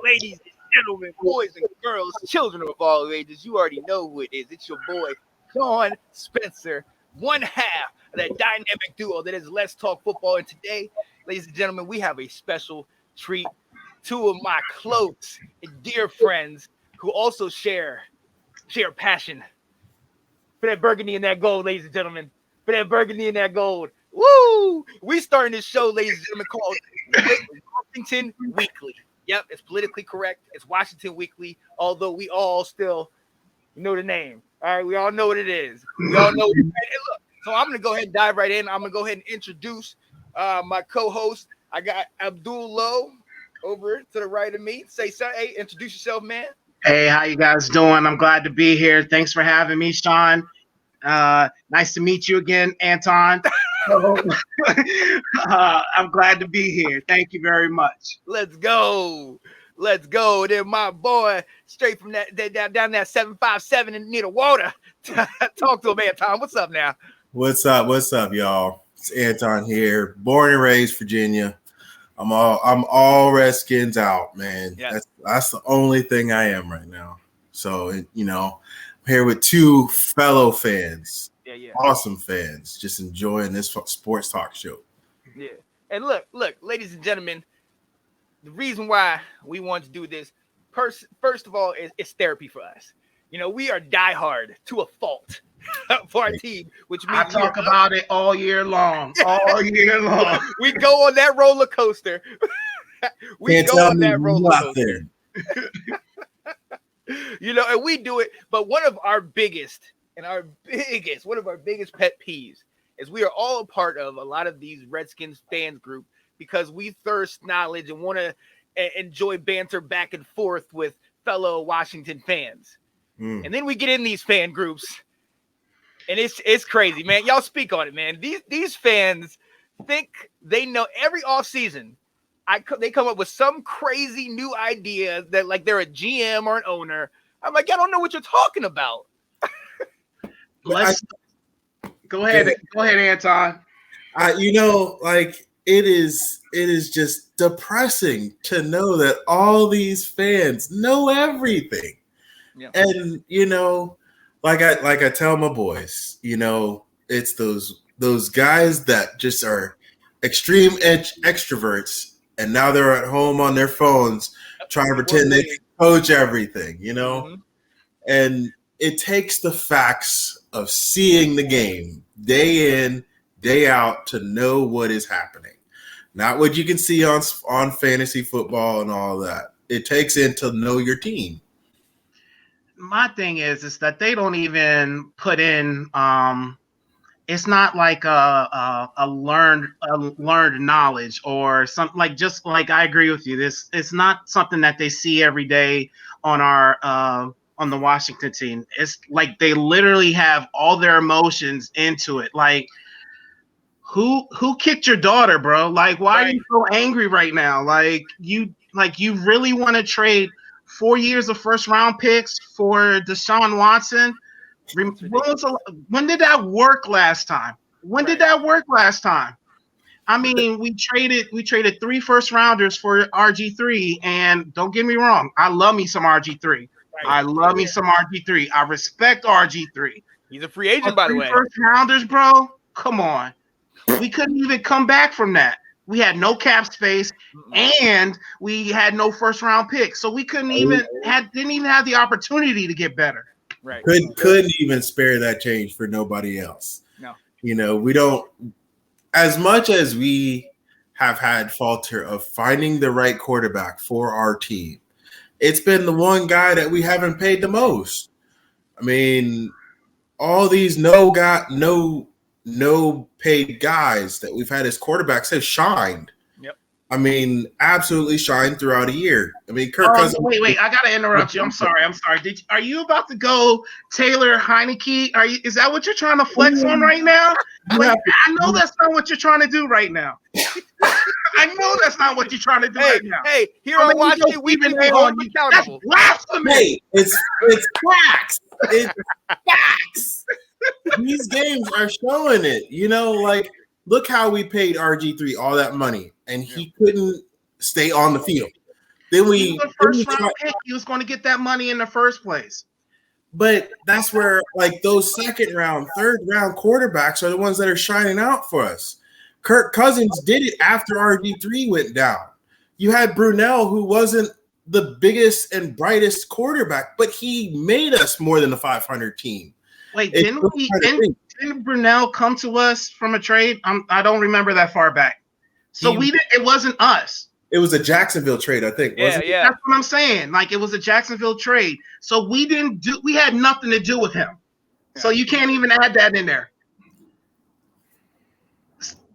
Ladies and gentlemen, boys and girls, children of all ages, you already know who it is. It's your boy, Sean Spencer, one half of that dynamic duo that is Let's Talk Football. And today, ladies and gentlemen, we have a special treat. Two of my close and dear friends who also share passion for that burgundy and that gold, ladies and gentlemen. For that burgundy and that gold. Woo! We starting this show, ladies and gentlemen, called Washington Weekly. Yep, it's politically correct. It's Washington Weekly, although we all still know the name. All right, we all know what it is. We all know. And look, so I'm going to go ahead and dive right in. I'm going to go ahead and introduce my co-host. I got Abdul over to the right of me. Hey, introduce yourself, man. Hey, how you guys doing? I'm glad to be here. Thanks for having me, Sean. Nice to meet you again, Anton. I'm glad to be here. Thank you very much. Let's go. Then my boy, straight from that down that 757 and near the water. Talk to him, Anton. What's up now? What's up, y'all? It's Anton here. Born and raised Virginia. I'm all Redskins out, man. Yeah. That's the only thing I am right now. So I'm here with two fellow fans. Yeah. Awesome fans, just enjoying this sports talk show. Yeah. And look, ladies and gentlemen, the reason why we want to do this, first of all, is therapy for us. We are diehard to a fault for our team, which means I talk about it all year long. All year long. We go on that roller coaster. And we do it. But one of our biggest pet peeves is we are all a part of a lot of these Redskins fans group because we thirst knowledge and want to enjoy banter back and forth with fellow Washington fans. And then we get in these fan groups and it's crazy, man. Y'all speak on it, man. These fans think they know every offseason. They come up with some crazy new idea that like they're a GM or an owner. I'm like, I don't know what you're talking about. Go ahead, Anton. It is just depressing to know that all these fans know everything. Yeah. And like I tell my boys, it's those guys that just are extreme extroverts, and now they're at home on their phones trying to pretend they can coach everything, Mm-hmm. And it takes the facts of seeing the game day in, day out to know what is happening. Not what you can see on fantasy football and all that. It takes in to know your team. My thing is that they don't even put in it's not like a learned knowledge or something like, just like, I agree with you. It's not something that they see every day on our on the Washington team. It's like they literally have all their emotions into it. Like, who kicked your daughter, bro? Like, why are you so angry right now? Like you really want to trade 4 years of first round picks for Deshaun Watson? When did that work last time? I mean, we traded 3 first rounders for RG3, and don't get me wrong, I love me some RG3. I respect RG3. He's a free agent, by the way. First rounders, bro. Come on. We couldn't even come back from that. We had no cap space, and we had no first round picks, so we didn't even have the opportunity to get better. Right. Couldn't even spare that change for nobody else. No. We don't, as much as we have had falter of finding the right quarterback for our team, it's been the one guy that we haven't paid the most. I mean, all these no paid guys that we've had as quarterbacks have shined. Yep. I mean, absolutely shined throughout a year. I mean, Kirk Cousins. Wait! I gotta interrupt you. I'm sorry. Are you about to go Taylor Heineke? Is that what you're trying to flex on right now? I know that's not what you're trying to do right now. I know that's not what you're trying to do right now. Hey, here on Washington, we've been accountable. That's blasphemy. Hey, it's facts. It's facts. These games are showing it. Look how we paid RG3 all that money, and he couldn't stay on the field. Then he was a first round pick. He was going to get that money in the first place. But that's where like those second round, third round quarterbacks are the ones that are shining out for us. Kirk Cousins did it after RG3 went down. You had Brunell, who wasn't the biggest and brightest quarterback, but he made us more than a 500 team. Wait, didn't Brunell come to us from a trade? I don't remember that far back. So it wasn't us. It was a Jacksonville trade, I think. Yeah. That's what I'm saying. Like, it was a Jacksonville trade. So we had nothing to do with him. Yeah. So you can't even add that in there.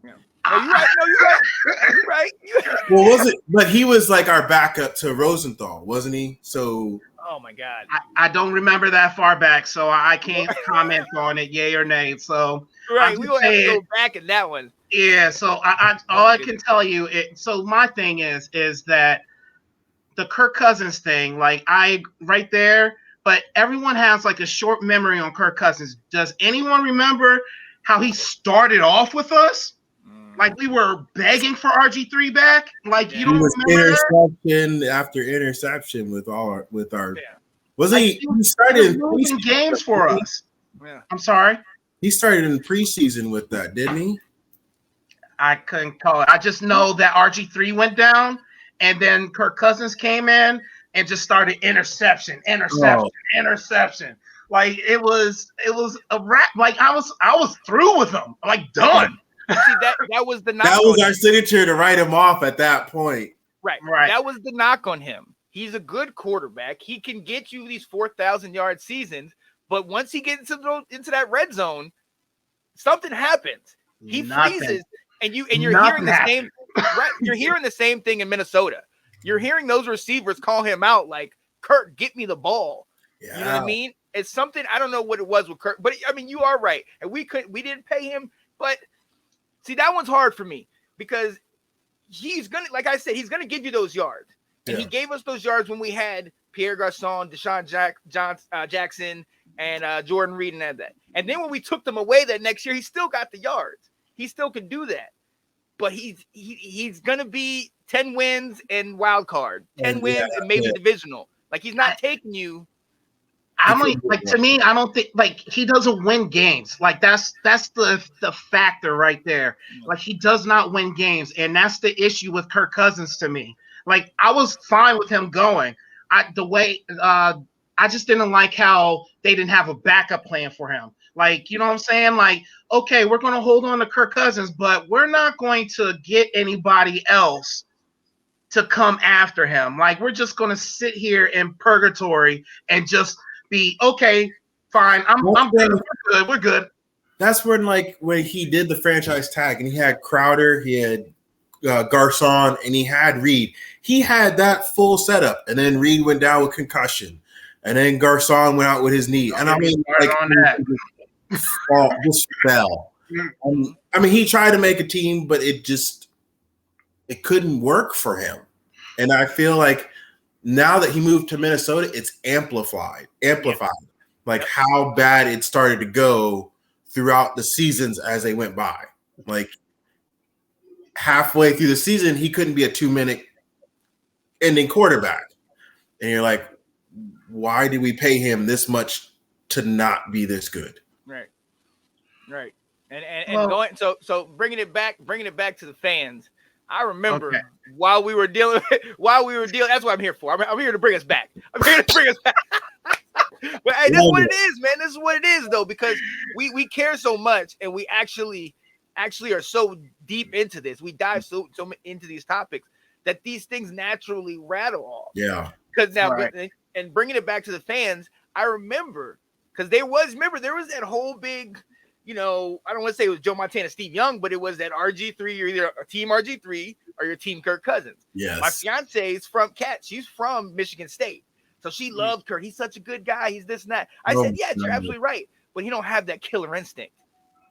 Yeah. No, you're right. You're right. Well, was it? But he was like our backup to Rosenthal, wasn't he? So. Oh my God. I don't remember that far back, so I can't comment on it, yay or nay. So right, we will have to go back in that one. Yeah, so all I can tell you so my thing is that the Kirk Cousins thing, like right there, but everyone has like a short memory on Kirk Cousins. Does anyone remember how he started off with us? Like we were begging for RG3 back. Like you don't remember interception after interception with our. Wasn't he? He started losing games for us. Yeah. I'm sorry. He started in preseason with that, didn't he? I couldn't call it. I just know that RG3 went down, and then Kirk Cousins came in and just started interception. Like it was a wrap. Like I was through with him. Like done. See, that was the knock. That was our signature to write him off at that point. Right. That was the knock on him. He's a good quarterback. He can get you these 4,000-yard seasons, but once he gets into that red zone, something happens. He freezes, and you're hearing the same. Right, you're hearing the same thing in Minnesota. You're hearing those receivers call him out like, "Kurt, get me the ball." Yeah. You know what I mean? It's something I don't know what it was with Kurt, but I mean you are right, and we didn't pay him, but. See, that one's hard for me because he's going to, like I said, he's going to give you those yards. And he gave us those yards when we had Pierre Garçon, Deshaun Jackson, and Jordan Reed and that. And then when we took them away that next year, he still got the yards. He still can do that. But he's going to be 10 wins and wild card, 10 wins and maybe divisional. Like, he's not taking you. To me, I don't think like he doesn't win games. Like that's the factor right there. Like he does not win games, and that's the issue with Kirk Cousins to me. Like I was fine with him going. I just didn't like how they didn't have a backup plan for him. Like, you know what I'm saying? Like, okay, we're going to hold on to Kirk Cousins, but we're not going to get anybody else to come after him. Like, we're just going to sit here in purgatory and just be okay, fine. I'm good. We're good. That's when he did the franchise tag and he had Crowder, he had Garçon, and he had Reed. He had that full setup, and then Reed went down with concussion, and then Garçon went out with his knee. And I mean, just fell. I mean, he tried to make a team, but it couldn't work for him. And I feel like now that he moved to Minnesota, it's amplified, like how bad it started to go throughout the seasons as they went by. Like halfway through the season, he couldn't be a 2-minute ending quarterback. And you're like, why did we pay him this much to not be this good? Right. And going so bringing it back to the fans. I remember while we were dealing, that's what I'm here for. I'm here to bring us back. But hey, this is what it is, man. This is what it is, though, because we care so much, and we actually are so deep into this. We dive so into these topics that these things naturally rattle off. Yeah. Because now, and bringing it back to the fans, I remember because there was that whole big. I don't want to say it was Joe Montana, Steve Young, but it was that RG3. You're either a team RG3 or your team Kirk Cousins. Yes. My fiance is from She's from Michigan State. So she loved Kirk. He's such a good guy. He's this and that. I said, yes, you're absolutely right. But he don't have that killer instinct.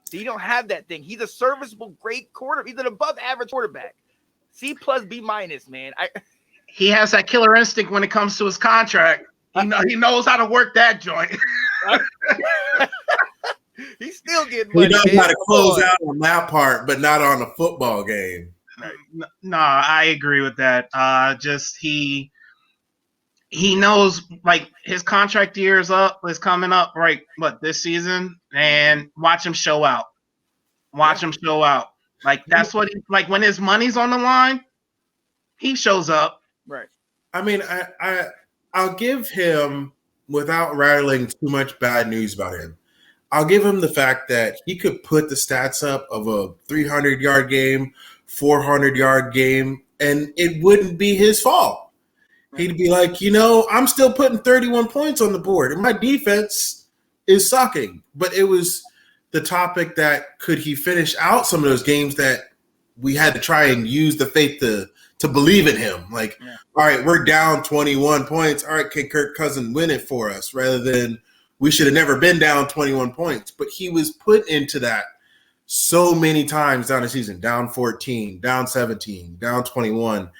So you don't have that thing. He's a serviceable, great quarterback. He's an above average quarterback. C+, B-, man. He has that killer instinct when it comes to his contract. He knows how to work that joint. He's still getting money. He knows how to close out on that part, but not on a football game. No, I agree with that. he knows like his contract year is coming up right this season, and watch him show out. Watch him show out. Like that's what he like when his money's on the line, he shows up. Right. I mean, I'll give him, without rattling too much bad news about him, I'll give him the fact that he could put the stats up of a 300-yard game, 400-yard game, and it wouldn't be his fault. He'd be like, I'm still putting 31 points on the board, and my defense is sucking. But it was the topic that could he finish out some of those games that we had to try and use the faith to believe in him. Like, all right, we're down 21 points. All right, can Kirk Cousins win it for us? Rather than we should have never been down 21 points. But he was put into that so many times down the season, down 14, down 17, down 21.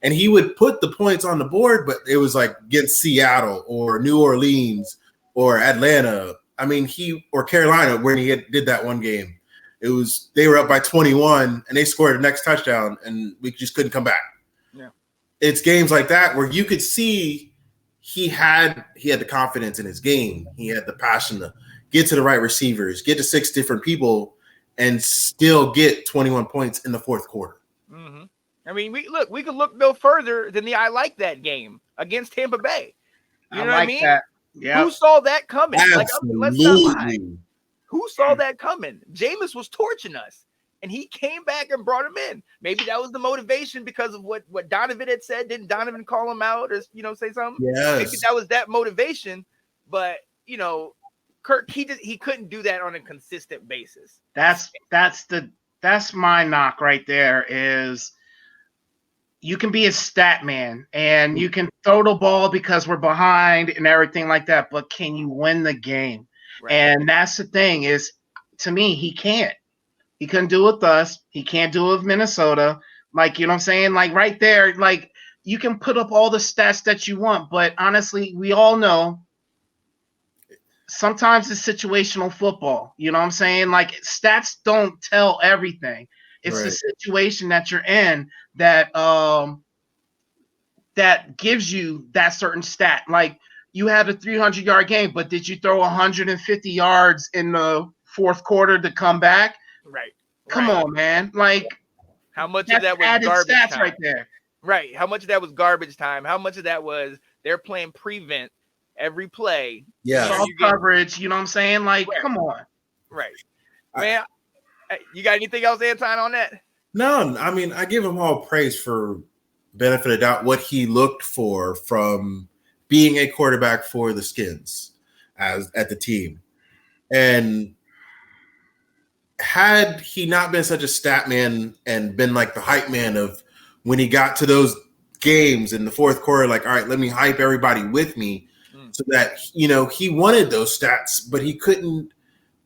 And he would put the points on the board, but it was like against Seattle or New Orleans or Atlanta. I mean, or Carolina, when he did that one game. It was they were up by 21 and they scored the next touchdown and we just couldn't come back. Yeah. It's games like that where you could see he had the confidence in his game. He had the passion to get to the right receivers, get to 6 different people, and still get 21 points in the fourth quarter. Mm-hmm. I mean, we could look no further than the I like that game against Tampa Bay. You know what I mean? That. Yeah. Who saw that coming? Absolutely. Let's not lie. Who saw that coming? Jameis was torching us, and he came back and brought him in. Maybe that was the motivation because of what Donovan had said. Didn't Donovan call him out or say something? Yes. Maybe that was that motivation. But Kirk, he couldn't do that on a consistent basis. That's my knock right there is you can be a stat man and you can throw the ball because we're behind and everything like that, but can you win the game? Right. And that's the thing is, to me, he can't. He couldn't do it with us. He can't do it with Minnesota. Like, you know what I'm saying? Like right there, like you can put up all the stats that you want, but honestly, we all know sometimes it's situational football. You know what I'm saying? Like stats don't tell everything. It's the situation that you're in that that gives you that certain stat. Like you had a 300-yard game, but did you throw 150 yards in the fourth quarter to come back? Right. Come on, man. Like how much of that was garbage stats time? Right there? Right. How much of that was garbage time? How much of that was they're playing prevent every play? Yeah. Soft coverage. You know what I'm saying? Like, come on. Right. Man, you got anything else, Anton, on that? No, I mean, I give him all praise for benefit of doubt what he looked for from being a quarterback for the Skins at the team. And had he not been such a stat man and been like the hype man of when he got to those games in the fourth quarter, like, all right, let me hype everybody with me so that, he wanted those stats, but he couldn't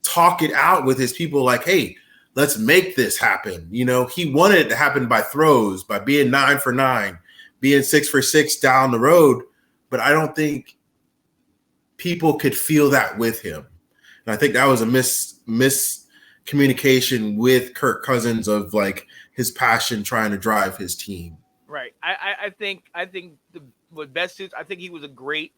talk it out with his people like, hey, let's make this happen. He wanted it to happen by throws, by being 9 for 9, being 6 for 6 down the road. But I don't think people could feel that with him. And I think that was a miscommunication with Kirk Cousins of like his passion trying to drive his team. Right. I think what best suits, I think he was a great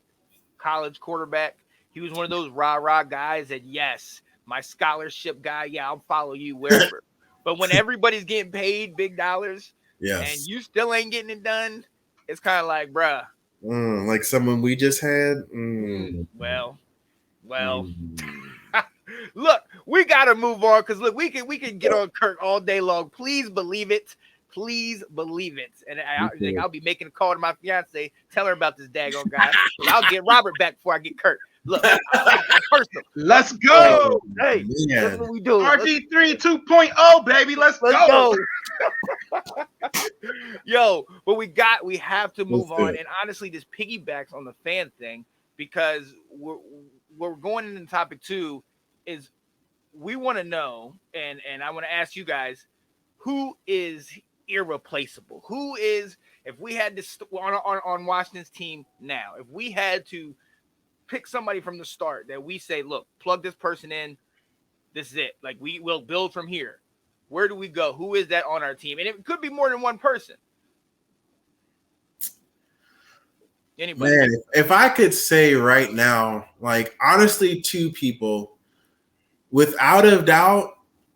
college quarterback. He was one of those rah-rah guys that, yes, my scholarship guy, yeah, I'll follow you wherever. But when everybody's getting paid big dollars and you still ain't getting it done, it's kind of like, bruh. Like someone we just had. Well. Look, we got to move on because, look, we can get on Kirk all day long. Please believe it. Please believe it. And I'll be making a call to my fiance, tell her about this daggone guy. I'll get Robert back before I get Kirk. Look, personal. Let's go. Hey, that's what we do. RG3 2.0, baby. Let's go. Yo, but we have to move on. And honestly, this piggybacks on the fan thing because we're going into topic 2 is we want to know, and I want to ask you guys, who is irreplaceable? Who is, if we had to on Washington's team now, if we had to pick somebody from the start that we say, look, plug this person in, this is it. Like we will build from here. Where do we go? Who is that on our team? And it could be more than one person. Anybody? Man, if I could say right now, like honestly, two people without a doubt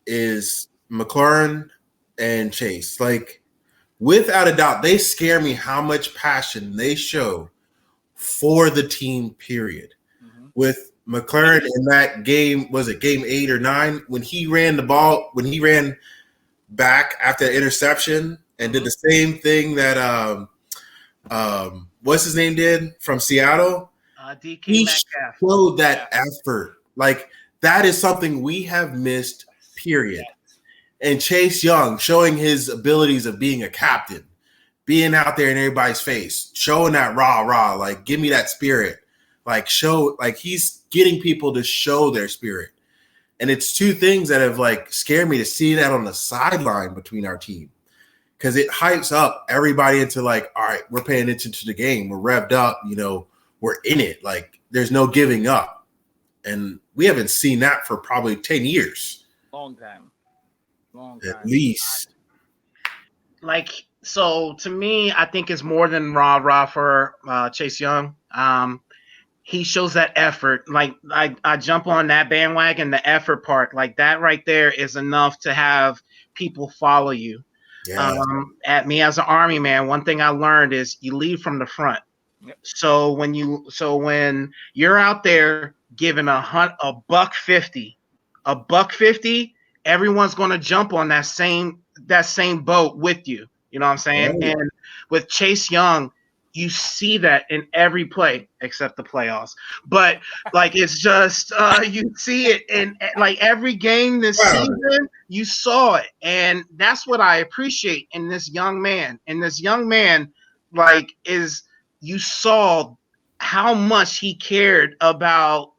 is McLaurin and Chase. Like without a doubt, they scare me how much passion they show for the team, period. Mm-hmm. With McLaurin in that game, was it game 8 or 9? When he ran the ball, when he ran back after the interception and did the same thing that what's his name did from Seattle? DK He Metcalf. showed that effort. Like that is something we have missed, period. And Chase Young showing his abilities of being a captain, being out there in everybody's face, showing that rah, like give me that spirit. Like show, like he's getting people to show their spirit. And it's two things that have like scared me to see that on the sideline between our team. Because it hypes up everybody into like, all right, we're paying attention to the game. We're revved up, you know, we're in it. Like there's no giving up. And we haven't seen that for probably 10 years. Long time. At least. Like, so to me, I think it's more than rah for Chase Young. He shows that effort. Like I jump on that bandwagon, the effort part, like that right there is enough to have people follow you. Yeah. At me as an Army man, one thing I learned is you lead from the front. Yep. So when you're out there giving $150, everyone's going to jump on that same boat with you. You know what I'm saying? Right. And with Chase Young, you see that in every play except the playoffs. But like it's just you see it in like every game this season. You saw it, and that's what I appreciate in this young man. And this young man, like, is you saw how much he cared about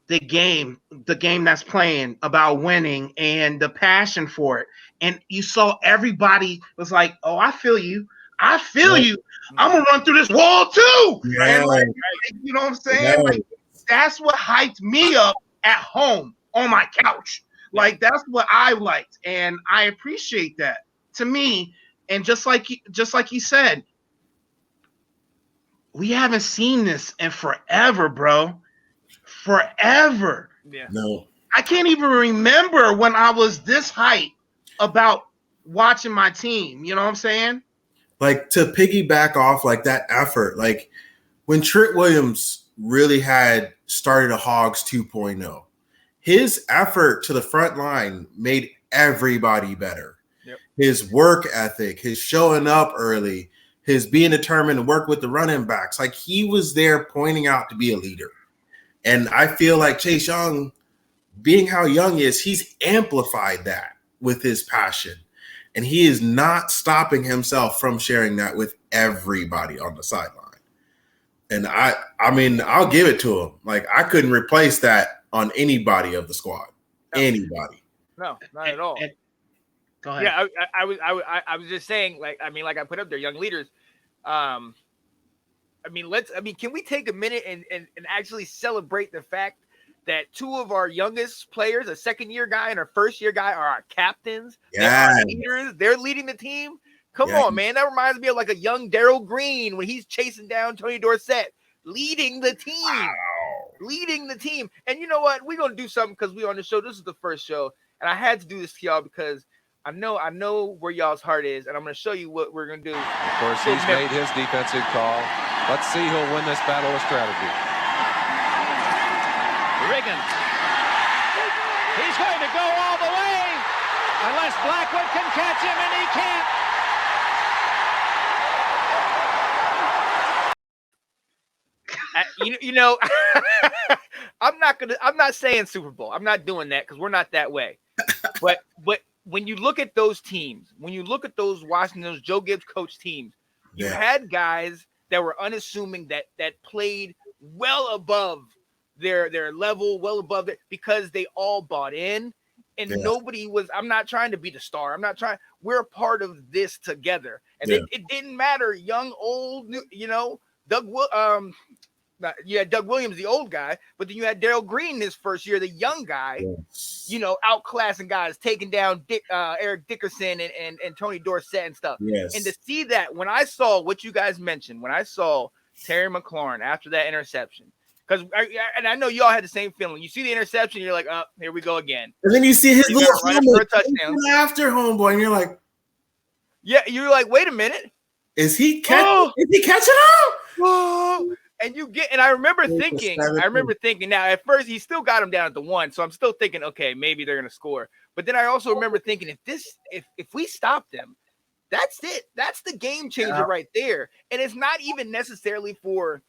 the game that's playing, about winning, and the passion for it. And you saw everybody was like, "Oh, I feel you. I feel you. I'm gonna run through this wall too." Yeah. And like, you know what I'm saying? Yeah. Like, that's what hyped me up at home on my couch. Like that's what I liked, and I appreciate that. To me, and just like you said, we haven't seen this in forever, bro. Forever. Yeah. No. I can't even remember when I was this hyped about watching my team. You know what I'm saying? Like to piggyback off like that effort, like when Trent Williams really had started a Hogs 2.0, his effort to the front line made everybody better. Yep. His work ethic, his showing up early, his being determined to work with the running backs, like he was there pointing out to be a leader. And I feel like Chase Young, being how young he is, he's amplified that with his passion. And he is not stopping himself from sharing that with everybody on the sideline. And I mean, I'll give it to him. Like I couldn't replace that on anybody of the squad. Anybody. No, not at all. Go ahead. Yeah, I was just saying, like I put up there, young leaders. Can we take a minute and actually celebrate the fact that two of our youngest players, a second-year guy and a first-year guy, are our captains? Yeah. They're leaders. They're leading the team. Come on, man. That reminds me of like a young Daryl Green when he's chasing down Tony Dorsett, leading the team. Wow. Leading the team. And you know what? We're going to do something because we're on the show. This is the first show. And I had to do this to y'all because I know where y'all's heart is. And I'm going to show you what we're going to do. Of course, he's made his defensive call. Let's see who'll win this battle of strategy. Kerrigan. He's going to go all the way unless Blackwood can catch him, and he can't. I'm not saying Super Bowl. I'm not doing that because we're not that way. But when you look at those teams, when you look at those those Joe Gibbs coach teams, you had guys that were unassuming that played well above their level, well above it, because they all bought in, and nobody was. I'm not trying to be the star. I'm not trying. We're a part of this together, and it didn't matter, young, old, Doug Williams, the old guy, but then you had Daryl Green his first year, the young guy, outclassing guys, taking down Eric Dickerson and Tony Dorsett and stuff. Yes. And to see that, when I saw what you guys mentioned, when I saw Terry McLaurin after that interception. Because I know y'all had the same feeling. You see the interception, you're like, oh, here we go again. And then you see his little run for a touchdown after homeboy, and you're like, yeah, you're like, wait a minute. Is he catching? Is he catching up? Oh. And I remember thinking, now at first he still got him down at the 1. So I'm still thinking, okay, maybe they're gonna score. But then I also remember thinking, if we stop them, that's it. That's the game changer right there. And it's not even necessarily for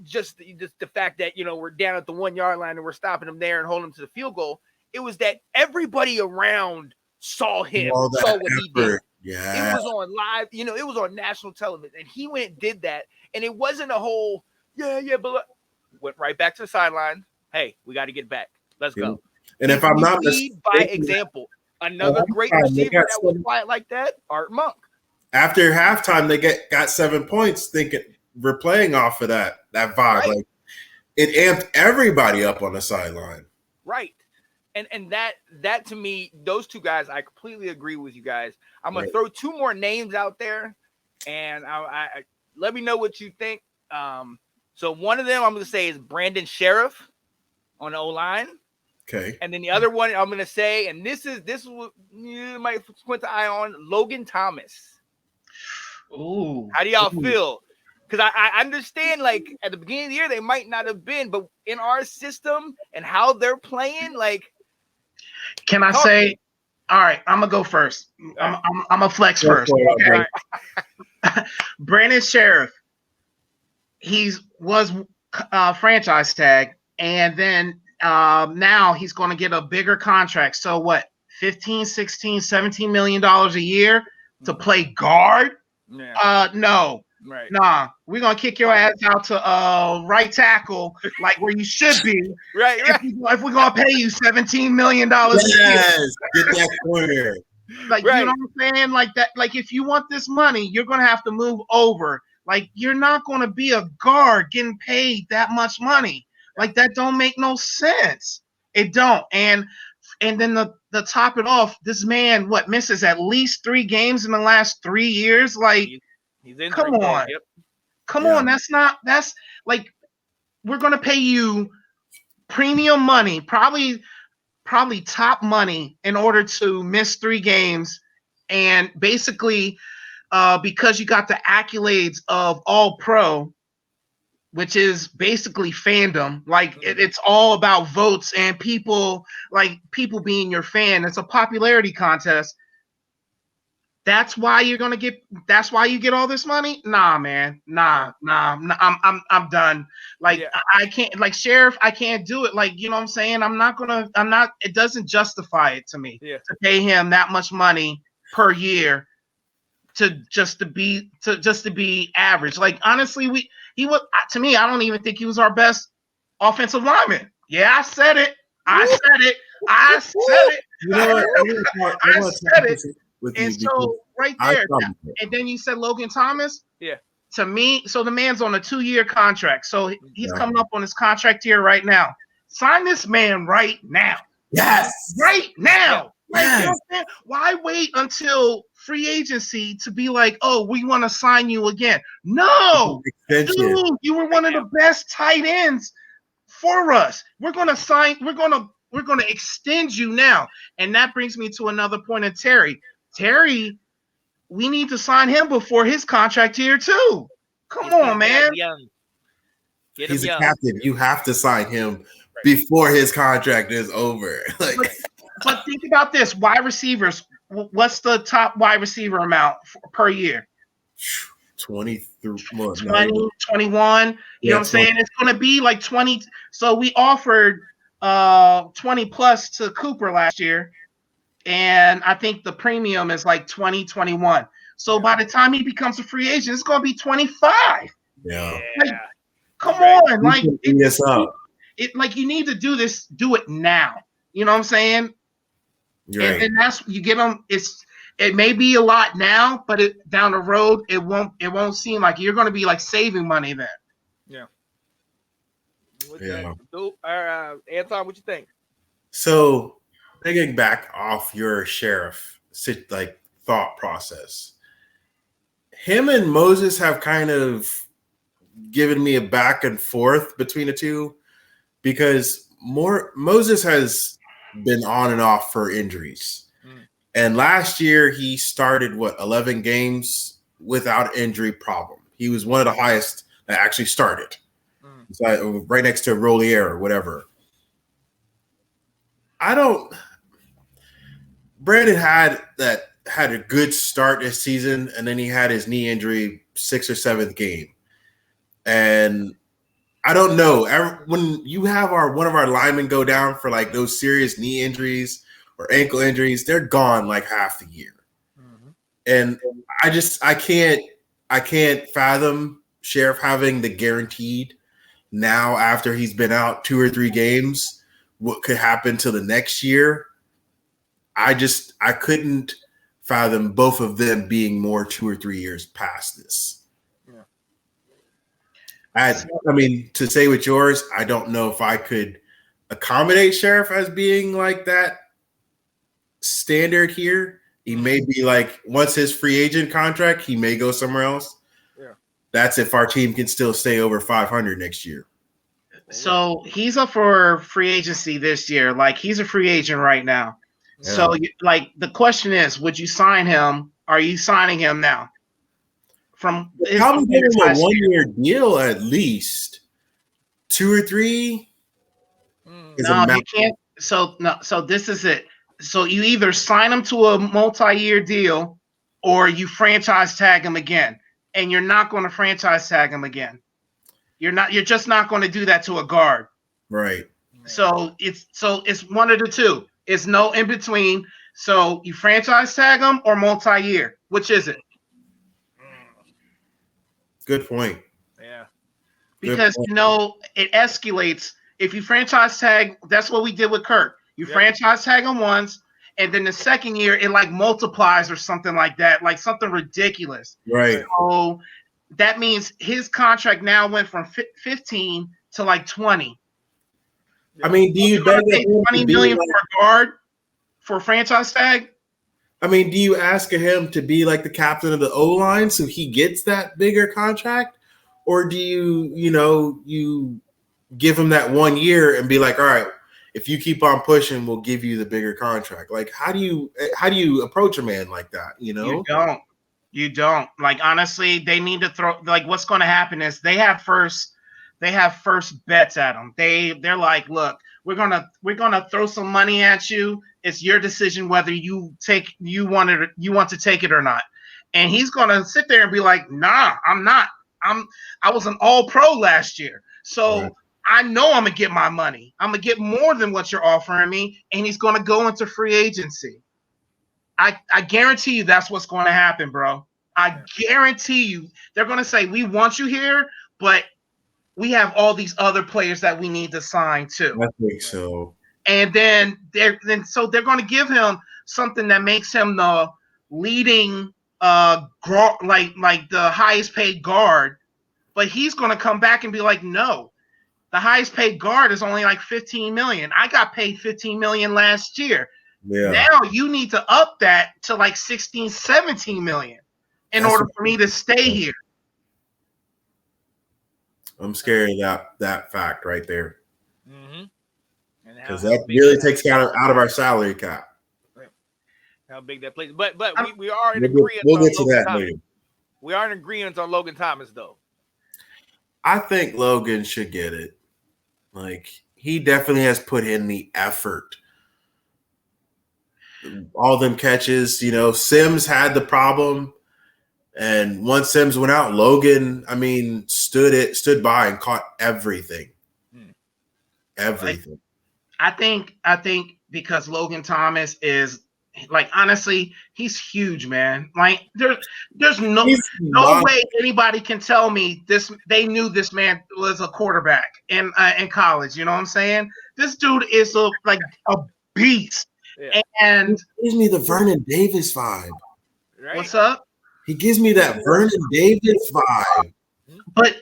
just the fact that, we're down at the 1 yard line and we're stopping them there and holding them to the field goal. It was that everybody around saw him, saw what he did. Yeah. It was on live, it was on national television, and he went and did that. And it wasn't a whole, but went right back to the sideline. Hey, we got to get back. Let's go. And if I'm not mistaken, by example, another great receiver that was quiet like that, Art Monk. After halftime, they got 7 points. Thinking we're playing off of that vibe. Right. Like it amped everybody up on the sideline. Right. And that to me, those two guys, I completely agree with you guys. I'm gonna throw 2 more names out there, and I let me know what you think. So one of them I'm gonna say is Brandon Sheriff on the O-line. Okay. And then the other one I'm gonna say, and this is what you might squint the eye on, Logan Thomas. Ooh. How do y'all feel? Because I understand, like, at the beginning of the year, they might not have been, but in our system and how they're playing, like. Can I say, all right, I'm going to go first. I'm a flex first. Okay. Right. Brandon Sheriff, he was franchise tag, and then now he's going to get a bigger contract. So what, 15, 16, $17 million a year to play guard? Yeah. No. Right. Nah, we're gonna kick your ass out to right tackle, like where you should be. Right. If we're gonna pay you $17 million yes, get that corner. Like you know what I'm saying? Like that, like if you want this money, you're gonna have to move over. Like you're not gonna be a guard getting paid that much money. Like that don't make no sense. It don't. And then the top it off, this man misses at least 3 games in the last 3 years. Like come on. Yep. Come on. That's like, we're going to pay you premium money, probably top money in order to miss 3 games. And basically, because you got the accolades of All Pro, which is basically fandom, like it's all about votes and people being your fan. It's a popularity contest. That's why you get all this money? Nah, man. Nah. I'm done. Like I can't, like Sheriff, I can't do it. Like, you know what I'm saying? It doesn't justify it to me to pay him that much money per year to be average. Like honestly, he was, to me, I don't even think he was our best offensive lineman. Yeah, I said it. I said it. You know what? I said it. And so right there, and then you said Logan Thomas. Yeah. To me, so the man's on a 2-year contract. So he's coming up on his contract here right now. Sign this man right now. Yes. Right now. Yes. Like, you know what I'm saying? Why wait until free agency to be like, oh, we want to sign you again? No, dude, you were one of the best tight ends for us. We're gonna extend you now. And that brings me to another point of Terry. Terry, we need to sign him before his contract here too. Come on, man. He's a captain. You have to sign him before his contract is over. But think about this: wide receivers. What's the top wide receiver amount per year? 20, 21. You know what I'm saying? It's going to be like 20. So we offered 20 plus to Cooper last year. And I think the premium is like 21. So by the time he becomes a free agent, it's going to be 25. Yeah. Like, come on. Like, like you need to do it now. You know what I'm saying? Right. And that's, you get them. It may be a lot now, but down the road, it won't seem like you're going to be like saving money then. Yeah. Anton, what you think? So, getting back off your Sheriff thought process, him and Moses have kind of given me a back and forth between the two because Moses has been on and off for injuries. And last year he started 11 games without injury problem. He was one of the highest that actually started. So right next to Rollier or whatever. Brandon had a good start this season, and then he had his knee injury 6th or 7th game. And I don't know. When you have one of our linemen go down for like those serious knee injuries or ankle injuries, they're gone like half the year. And I can't fathom Sheriff having the guaranteed now after he's been out 2 or 3 games what could happen to the next year. I couldn't fathom both of them being more 2 or 3 years past this. I mean, to say with yours, I don't know if I could accommodate Sheriff as being like that standard here. He may be like, once his free agent contract, he may go somewhere else. Yeah. That's if our team can still stay over 500 next year. So he's up for free agency this year. Like, he's a free agent right now. Yeah. So, like, the question is, would you sign him? Are you signing him now? Probably give him a 1-year deal at least. 2 or 3. No, you can't. So this is it. So you either sign him to a multi-year deal, or you franchise tag him again. And you're not going to franchise tag him again. You're just not going to do that to a guard. Right. So it's one of the two. It's no in between. So you franchise tag him or multi-year. Which is it? Good point. Yeah. Because it escalates. If you franchise tag, that's what we did with Kirk. You franchise tag him once, and then the second year it like multiplies or something like that, like something ridiculous. Right. So that means his contract now went from 15 to like 20. I mean, do you beg pay 20 million for a guard for a franchise tag? I mean, do you ask him to be like the captain of the O-line so he gets that bigger contract? Or do you give him that 1 year and be like, all right, if you keep on pushing, we'll give you the bigger contract? Like, how do you approach a man like that? You don't. Like, honestly, they need to throw, like, what's going to happen is they have first bets at him. They're like, look, we're gonna throw some money at you. It's your decision whether you want to take it or not. And he's gonna sit there and be like, nah, I'm not. I was an all-pro last year. So right. I know I'm gonna get my money. I'm gonna get more than what you're offering me, and he's gonna go into free agency. I guarantee you that's what's going to happen, bro. I guarantee you they're going to say, we want you here, but we have all these other players that we need to sign too. I think so. And then they're going to give him something that makes him the leading like the highest paid guard, but he's going to come back and be like, no, the highest paid guard is only like 15 million. I got paid 15 million last year. Yeah. Now you need to up that to like 16, 17 million in order for me to stay here. I'm scared of that fact right there. Mm-hmm. Because that really takes out of our salary cap. How big that plays. But we are in agreement. We'll get to that later. We are in agreement on Logan Thomas, though. I think Logan should get it. Like, he definitely has put in the effort. All them catches, Sims had the problem, and once Sims went out, Logan, stood by and caught everything. Everything. I think because Logan Thomas is, like, honestly, he's huge, man. Like, there's no way anybody can tell me this. They knew this man was a quarterback in college. You know what I'm saying? This dude is a beast. Yeah. And he gives me the Vernon Davis vibe. Right? What's up? He gives me that Vernon Davis vibe. But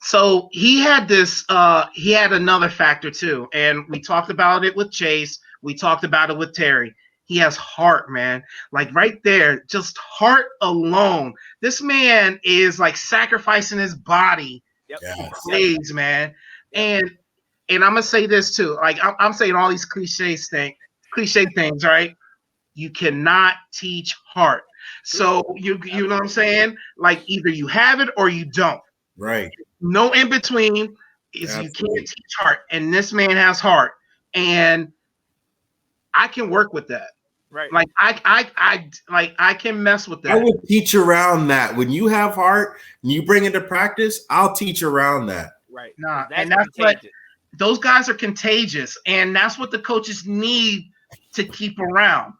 so he had this. He had another factor too, and we talked about it with Chase. We talked about it with Terry. He has heart, man. Like, right there, just heart alone. This man is like sacrificing his body Yep. Yes. Please, man. And I'm gonna say this too. Like I'm saying all these cliche things, right? You cannot teach heart. So you know what I'm saying? Like either you have it or you don't. Right. No in between. Is you can't teach heart, and this man has heart, and I can work with that. Right. Like I can mess with that. I would teach around that. When you have heart and you bring it to practice, I'll teach around that. Right. Nah, That's and that's what contagious. those guys are contagious, and that's what the coaches need to keep around.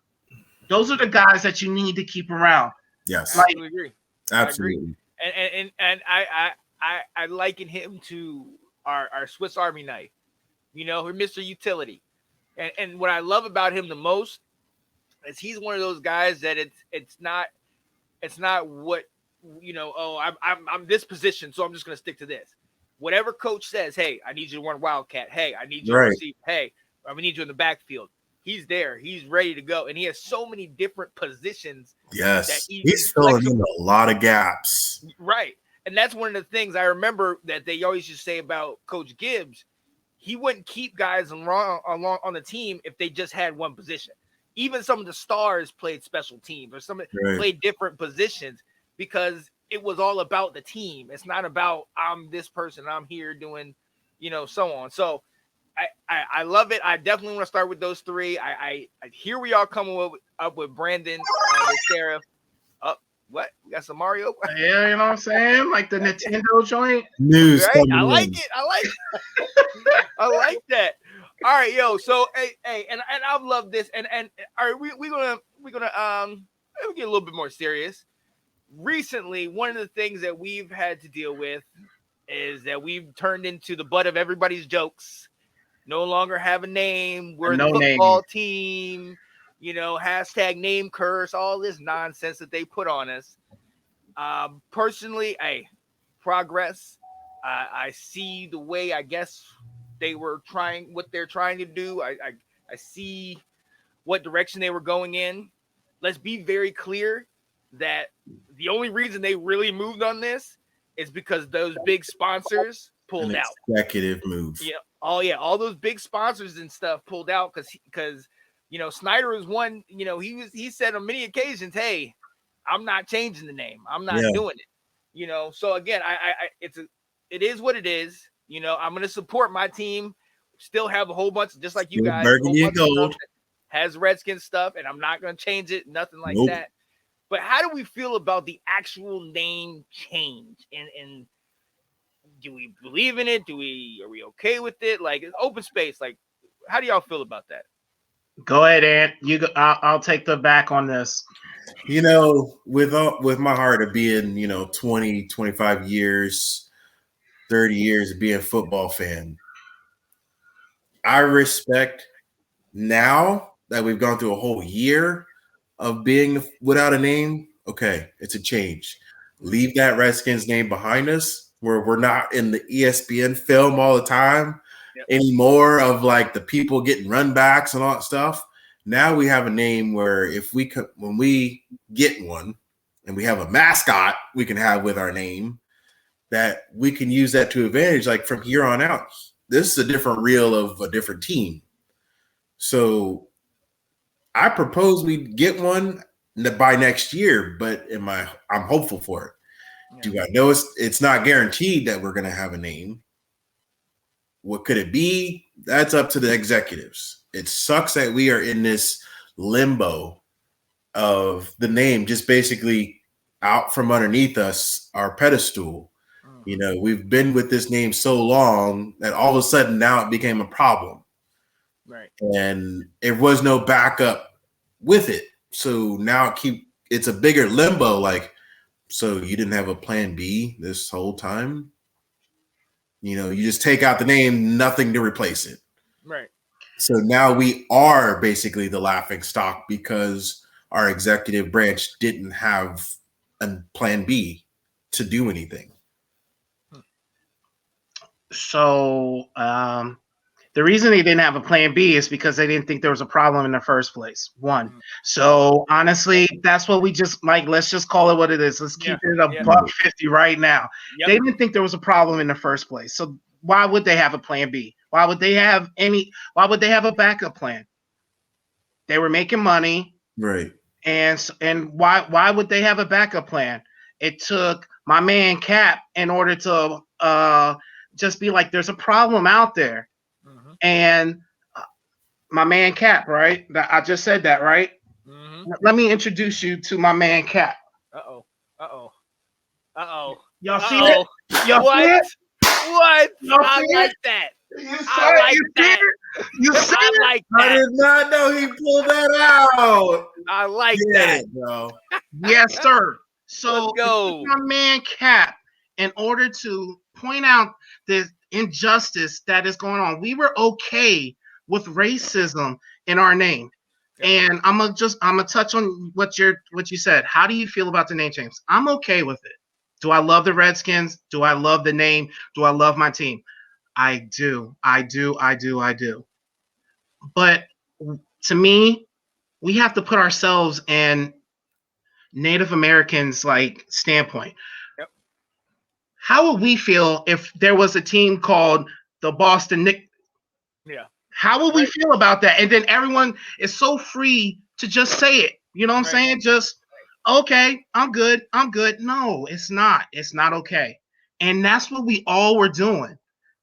Those are the guys that you need to keep around. Yes. I absolutely agree. Absolutely. I agree. And I liken him to our Swiss Army knife, you know, Mr. Utility. And what I love about him the most is he's one of those guys that it's not what, you know, oh, I'm this position, so I'm just gonna stick to this. Whatever coach says, hey, I need you to run Wildcat. Hey, I need you to receive. Hey, I need you in the backfield. He's there. He's ready to go. And he has so many different positions. Yes. He's filling in a lot of gaps. Right. And that's one of the things I remember that they always used to say about Coach Gibbs. He wouldn't keep guys along on the team if they just had one position. Even some of the stars played special teams or some played different positions because it was all about the team. It's not about I'm this person, I'm here doing, you know, so on. So I love it. I definitely want to start with those three. I hear we all coming up with Brandon, the sheriff. What? We got some Mario? Yeah, you know what I'm saying? Like the Nintendo joint. News. Right? I like it. I like that. All right, yo. So hey, and I've loved this. And all right, we're gonna get a little bit more serious. Recently, one of the things that we've had to deal with is that we've turned into the butt of everybody's jokes. No longer have a name. We're the football team. You know, hashtag name curse, all this nonsense that they put on us. Personally, progress. I see the way, I guess, what they're trying to do. I see what direction they were going in. Let's be very clear that the only reason they really moved on this is because those big sponsors pulled out. Executive move. Yeah. Oh yeah. All those big sponsors and stuff pulled out because you know, Snyder was one, you know, he said on many occasions, hey, I'm not changing the name. I'm not doing it. You know, so again, it is what it is. You know, I'm gonna support my team. Still have a whole bunch, just like you guys, burgundy and gold. Has Redskins stuff, and I'm not gonna change it, nothing like that. But how do we feel about the actual name change? And do we believe in it? Are we okay with it? Like it's open space. Like, how do y'all feel about that? Go ahead, Ant. I'll take the back on this. You know, with my heart of being, you know, 20, 25 years, 30 years of being a football fan, I respect now that we've gone through a whole year of being without a name. Okay, it's a change. Leave that Redskins name behind us where we're not in the ESPN film all the time anymore of like the people getting run backs and all that stuff. Now we have a name where when we get one and we have a mascot we can have with our name, that we can use that to advantage. Like from here on out, this is a different reel of a different team. So I propose we get one by next year, but I'm hopeful for it. Yeah. Do I know it's not guaranteed that we're going to have a name? What could it be? That's up to the executives. It sucks that we are in this limbo of the name just basically out from underneath us, our pedestal. You know, we've been with this name so long that all of a sudden now it became a problem. Right. And there was no backup with it. So now it's a bigger limbo. Like, so you didn't have a plan B this whole time? You know, you just take out the name, nothing to replace it. Right. So now we are basically the laughing stock because our executive branch didn't have a plan B to do anything. So The reason they didn't have a plan B is because they didn't think there was a problem in the first place. One. So honestly, that's what we just like. Let's just call it what it is. Let's keep it a $150 right now. They didn't think there was a problem in the first place. So why would they have a plan B? Why would they have a backup plan? They were making money. Right. And why would they have a backup plan? It took my man Cap in order to just be like, there's a problem out there. And my man Cap, right? I just said that, right? Let me introduce you to my man Cap. Uh-oh. Y'all see it? Y'all what? see it? What? Y'all I see like it? that. You I like that. You see I it? like I that. did not know he pulled that out. I like Get that. it, bro. Yes, sir. So Let's go. my man Cap, in order to point out the injustice that is going on, we were okay with racism in our name. And I'm gonna touch on what you said. How do you feel about the name change? I'm okay with it. Do I love the Redskins? Do I love the name? Do I love my team? I do. But to me, we have to put ourselves in Native Americans like standpoint. Yep. How would we feel if there was a team called the Boston Knicks? Yeah. How would we feel about that? And then everyone is so free to just say it. You know what I'm saying? Just, okay, I'm good. No, it's not. It's not okay. And that's what we all were doing.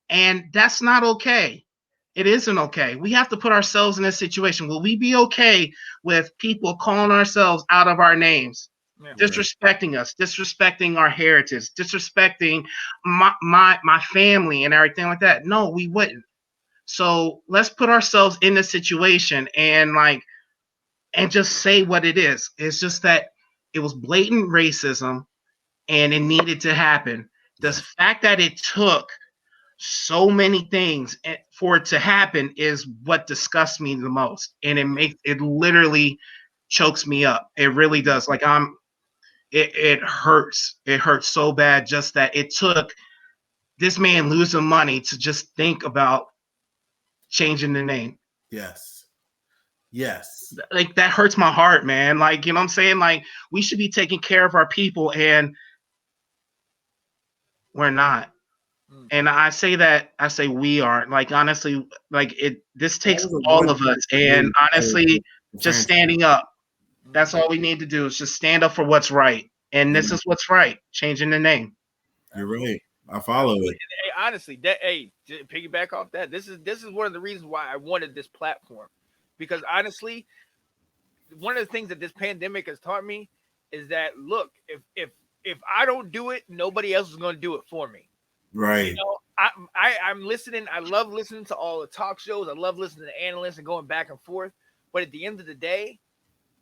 And that's not okay. It isn't okay. We have to put ourselves in this situation. Will we be okay with people calling ourselves out of our names, disrespecting us, disrespecting our heritage, disrespecting my family and everything like that? No, we wouldn't. So let's put ourselves in the situation and just say what it is. It's just that it was blatant racism and it needed to happen. The fact that it took so many things for it to happen is what disgusts me the most. And it literally chokes me up. It really does. Like it hurts. It hurts so bad just that it took this man losing money to just think about changing the name. Yes. Like that hurts my heart, man. Like, you know what I'm saying? Like we should be taking care of our people and we're not. And I say we are. Like honestly, like this takes all of us. And honestly, just standing up. That's all we need to do is just stand up for what's right. And this is what's right, changing the name. You're right. I follow it. Hey, honestly, piggyback off that. This is one of the reasons why I wanted this platform, because honestly, one of the things that this pandemic has taught me is that look, if I don't do it, nobody else is going to do it for me. Right. You know, I'm listening. I love listening to all the talk shows. I love listening to analysts and going back and forth. But at the end of the day,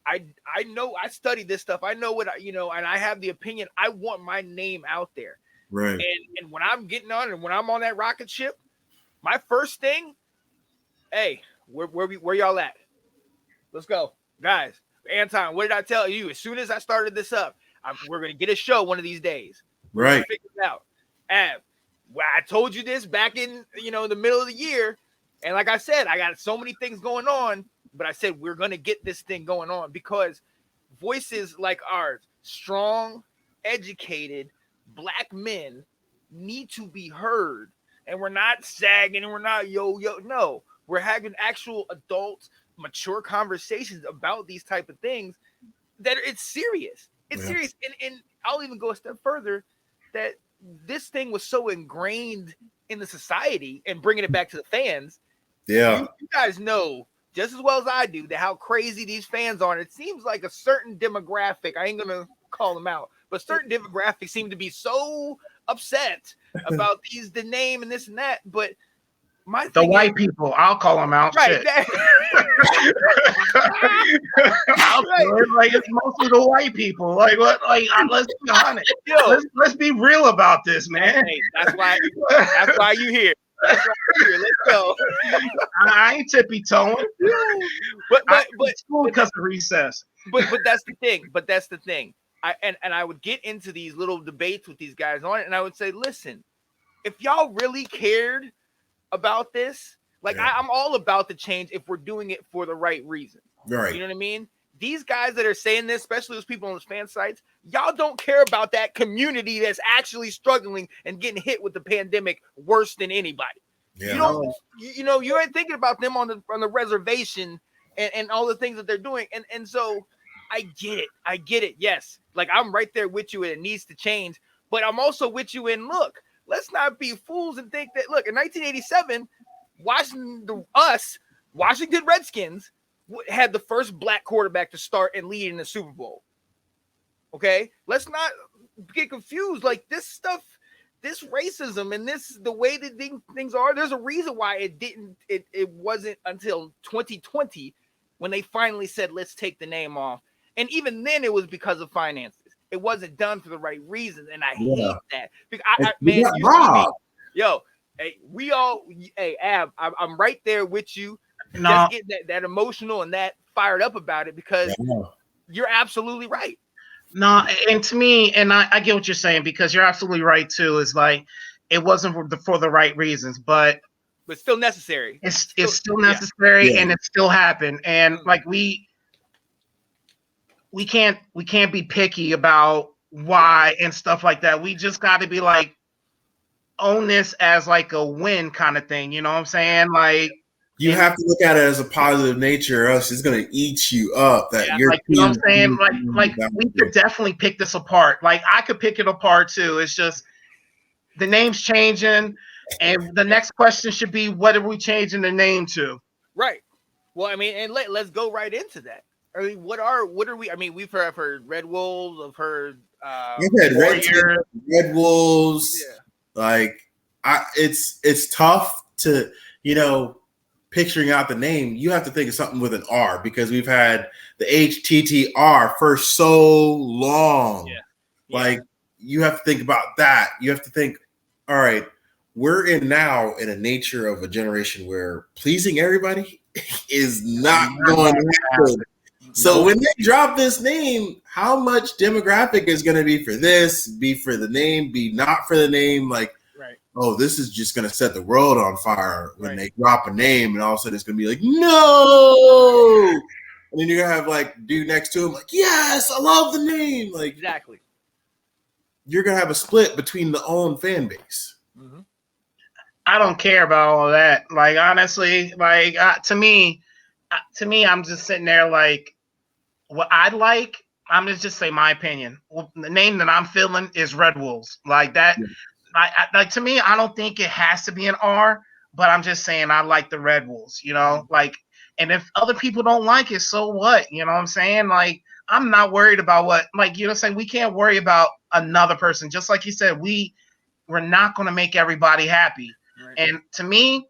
I know I study this stuff. I know what and I have the opinion. I want my name out there. Right. And when I'm getting on and when I'm on that rocket ship, my first thing, hey, where y'all at? Let's go, guys. Anton, what did I tell you? As soon as I started this up, we're gonna get a show one of these days. Right. Figure it out. Well, I told you this back in the middle of the year, and like I said, I got so many things going on. But I said we're gonna get this thing going on because voices like ours, strong, educated Black men, need to be heard. And we're not sagging and we're not yo. No, we're having actual adult, mature conversations about these type of things. That it's serious. It's serious. And I'll even go a step further. That this thing was so ingrained in the society, and bringing it back to the fans. Yeah, you guys know just as well as I do that how crazy these fans are. And it seems like a certain demographic, I ain't gonna call them out, but certain demographics seem to be so upset about the name and this and that. But the white people, I'll call them out. Right. Shit. Like it's mostly the white people. Like what? Like let's be honest. Let's be real about this, man. Hey, that's why you here. That's right here. Let's go. I ain't tippy toeing. But school because of recess. But that's the thing. I would get into these little debates with these guys on it, and I would say, listen, if y'all really cared about this, Like I'm all about the change if we're doing it for the right reason. Right. You know what I mean? These guys that are saying this, especially those people on those fan sites, y'all don't care about that community that's actually struggling and getting hit with the pandemic worse than anybody. Yeah. You don't, you ain't thinking about them on the reservation and all the things that they're doing. And so I get it. Yes. Like I'm right there with you and it needs to change, but I'm also with you in look, let's not be fools and think that, look, in 1987, Washington Redskins had the first black quarterback to start and lead in the Super Bowl. Okay? Let's not get confused. Like this stuff, this racism and the way that things are, there's a reason why it wasn't until 2020 when they finally said, let's take the name off. And even then it was because of finances. It wasn't done for the right reasons. And I hate that. Because man, you see me. Yo, hey, Ab, I'm right there with you. No. Just get that emotional and that fired up about it because you're absolutely right. No, and to me, and I get what you're saying because you're absolutely right too. Is like it wasn't for the right reasons, but still necessary. It's still necessary, and it still happened. And like we can't be picky about why and stuff like that. We just got to be like own this as like a win kind of thing. You know what I'm saying? Like. You have to look at it as a positive nature, or else it's going to eat you up. That you're, like, you know what I'm saying? Like we could definitely pick this apart. Like I could pick it apart too. It's just the name's changing, and the next question should be, what are we changing the name to? Right. Well, I mean, and let's go right into that. I mean, what are we? I mean, we've heard Red Wolves. I've heard Red Wolves. Yeah. Like it's tough to picturing out the name. You have to think of something with an R because we've had the HTTR for so long. Yeah. Like you have to think about that. You have to think, all right, we're in a nature of a generation where pleasing everybody is not going to happen. So when they drop this name, how much demographic is going to be for this, be for the name, be not for the name? Like, oh, this is just going to set the world on fire when they drop a name, and all of a sudden it's going to be like, no. And then you're going to have like dude next to him like, yes, I love the name. Like, exactly. You're going to have a split between the own fan base. Mm-hmm. I don't care about all of that. Like, honestly, like to me, I'm just sitting there like, what I'd like, I'm going to just say my opinion. Well, the name that I'm feeling is Red Wolves. Like that. Yeah. Like to me, I don't think it has to be an R, but I'm just saying I like the Red Wolves, like, and if other people don't like it, so what? You know what I'm saying? Like, I'm not worried about what, like, saying we can't worry about another person. Just like you said, we're not going to make everybody happy. Right. And to me,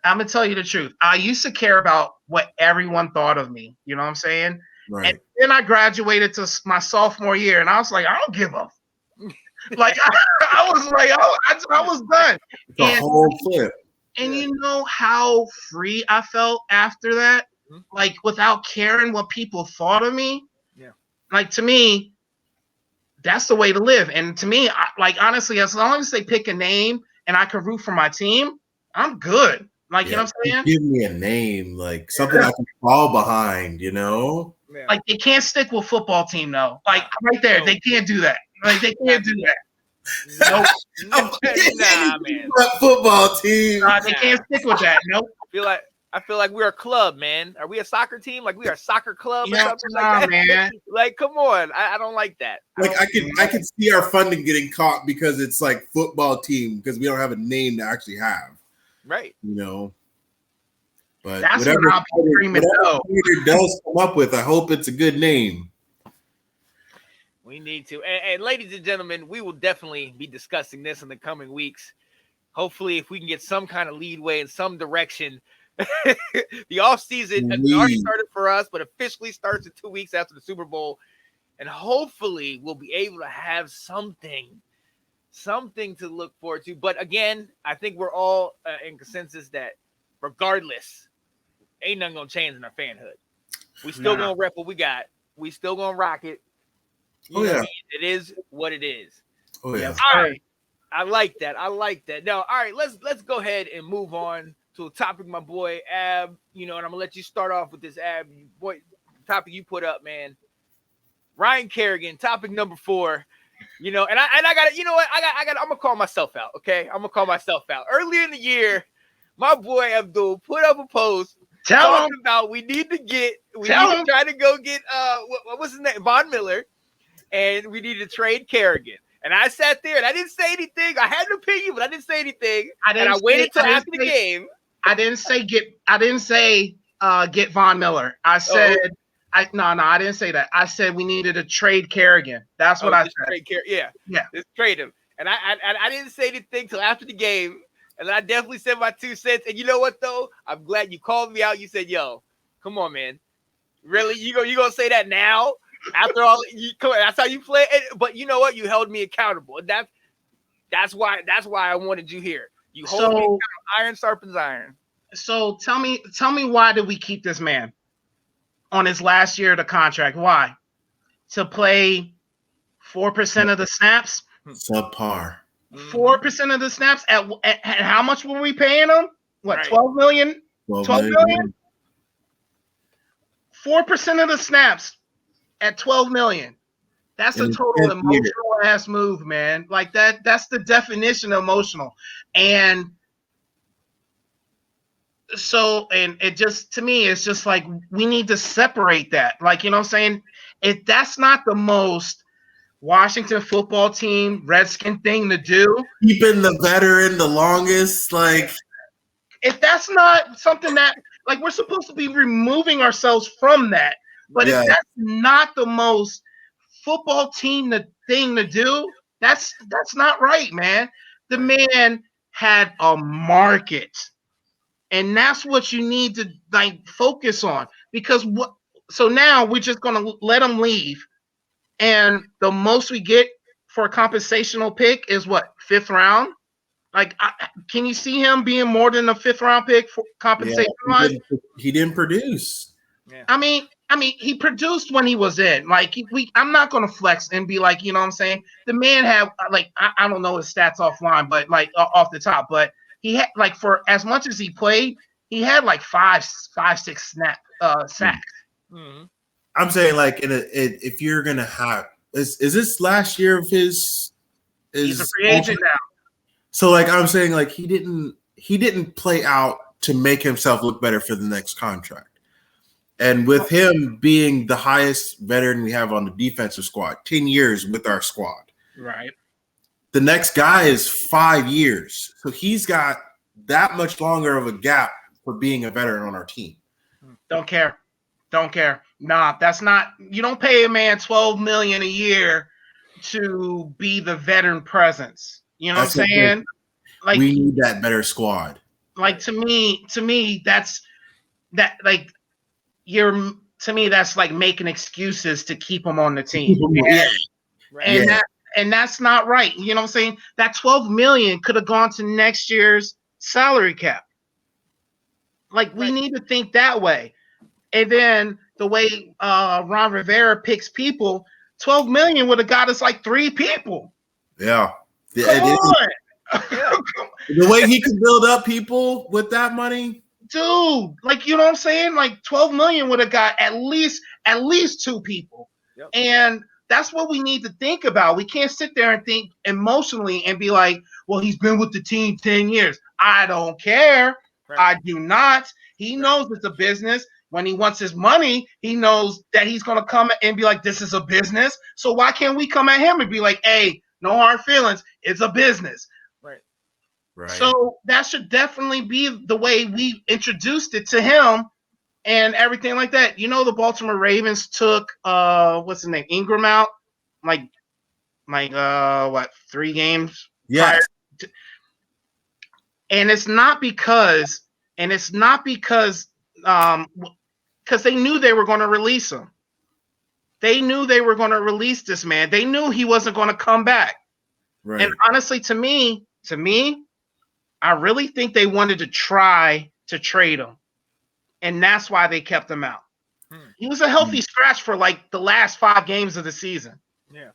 I'm going to tell you the truth. I used to care about what everyone thought of me. You know what I'm saying? Right. And then I graduated to my sophomore year, and I was like, I don't give a like I was like, I was done. The whole flip. And you know how free I felt after that? Mm-hmm. Like without caring what people thought of me. Yeah. Like to me, that's the way to live. And to me, honestly, as long as they pick a name and I can root for my team, I'm good. Like, you know what I'm saying? Give me a name, like something I can fall behind, Like they can't stick with football team though. Like right there, they can't do that. Like they can't do that. Nope. Nah, man. Football team. They can't stick with that. Nope. I feel like we're a club, man. Are we a soccer team? Like we are a soccer club or something like that? Man. Like, come on. I don't like that. Like I can see our funding getting caught because it's like football team because we don't have a name to actually have. Right. But that's whatever it does come up with, I hope it's a good name. We need to. And ladies and gentlemen, we will definitely be discussing this in the coming weeks. Hopefully, if we can get some kind of leadway in some direction. The offseason has already started for us, but officially starts in 2 weeks after the Super Bowl. And hopefully, we'll be able to have something to look forward to. But again, I think we're all in consensus that regardless, ain't nothing going to change in our fanhood. We still going to rep what we got. We still going to rock it. You know what I mean? It is what it is. Oh, yeah. All right. I like that. Now, all right, let's go ahead and move on to a topic, my boy Ab. And I'm gonna let you start off with this, Ab. Boy, the topic you put up, man. Ryan Kerrigan, topic number 4. And I got it. I'm gonna call myself out. Okay, I'm gonna call myself out. Earlier in the year, my boy Abdul put up a post talking about we need to try to go get what was his name, Von Miller, and we need to trade Kerrigan. And I sat there and I didn't say anything. I had an opinion, but I didn't say anything. I waited till after the game. I didn't say get Von Miller. I said I didn't say that. I said we needed to trade Kerrigan. That's what I said. Yeah. Just trade him. And I didn't say anything till after the game. And I definitely said my 2 cents. And you know what though? I'm glad you called me out. You said, "Yo, come on, man. Really? You gonna say that now? After all, that's how you play." But you know what? You held me accountable. And that's why I wanted you here. You hold me accountable. Iron sharpens iron. So tell me why did we keep this man on his last year of the contract? Why? To play 4% of the snaps? Subpar. 4% of the snaps at how much were we paying him? What, 12 million? 12 million? 4% of the snaps at 12 million. That's a total emotional ass move, man. Like that's the definition of emotional. And so, and it just, to me, it's just like, we need to separate that. Like, you know what I'm saying? If that's not the most Washington football team Redskin thing to do, keeping the veteran the longest, like, if that's not something that, like, we're supposed to be removing ourselves from that, but if that's not the most football team thing to do, that's not right, man. The man had a market, and that's what you need to like focus on, because so now we're just gonna let him leave. And the most we get for a compensational pick is what, 5th round? Like, can you see him being more than a 5th round pick for compensation? He didn't produce. Yeah. I mean, he produced when he was in. Like, I'm not gonna flex and be like, you know what I'm saying? The man had, like, I don't know his stats offline, but like off the top, but he had, like, for as much as he played, he had like 5-6 sacks. Mm-hmm. I'm saying, like, if you're gonna have, is this last year of his? He's a free agent now. So, like, I'm saying, like, he didn't play out to make himself look better for the next contract. And with him being the highest veteran we have on the defensive squad, 10 years with our squad, right? The next guy is 5 years, so he's got that much longer of a gap for being a veteran on our team. Don't care. Nah, that's not. You don't pay a man $12 million a year to be the veteran presence. You know what I'm saying? Like, we need that better squad. Like, to me, that's that. Like, to me, that's like making excuses to keep him on the team. And that's not right. You know what I'm saying? That $12 million could have gone to next year's salary cap. Like, we need to think that way. And then the way Ron Rivera picks people, $12 million would have got us like 3 people. Yeah. Come on. The way he can build up people with that money. Dude, like, you know what I'm saying? Like, 12 million would have got at least 2 people. Yep. And that's what we need to think about. We can't sit there and think emotionally and be like, well, he's been with the team 10 years. I don't care. Right. I do not. He knows it's a business. When he wants his money, he knows that he's going to come and be like, this is a business. So why can't we come at him and be like, hey, no hard feelings. It's a business. Right. So that should definitely be the way we introduced it to him and everything like that. You know, the Baltimore Ravens took what's his name, Ingram out, like 3 games. Yeah. And it's not because they knew they were going to release him. They knew they were going to release this man. They knew he wasn't going to come back. Right. And honestly, to me, I really think they wanted to try to trade him. And that's why they kept him out. He was a healthy scratch for like the last 5 games of the season. Yeah.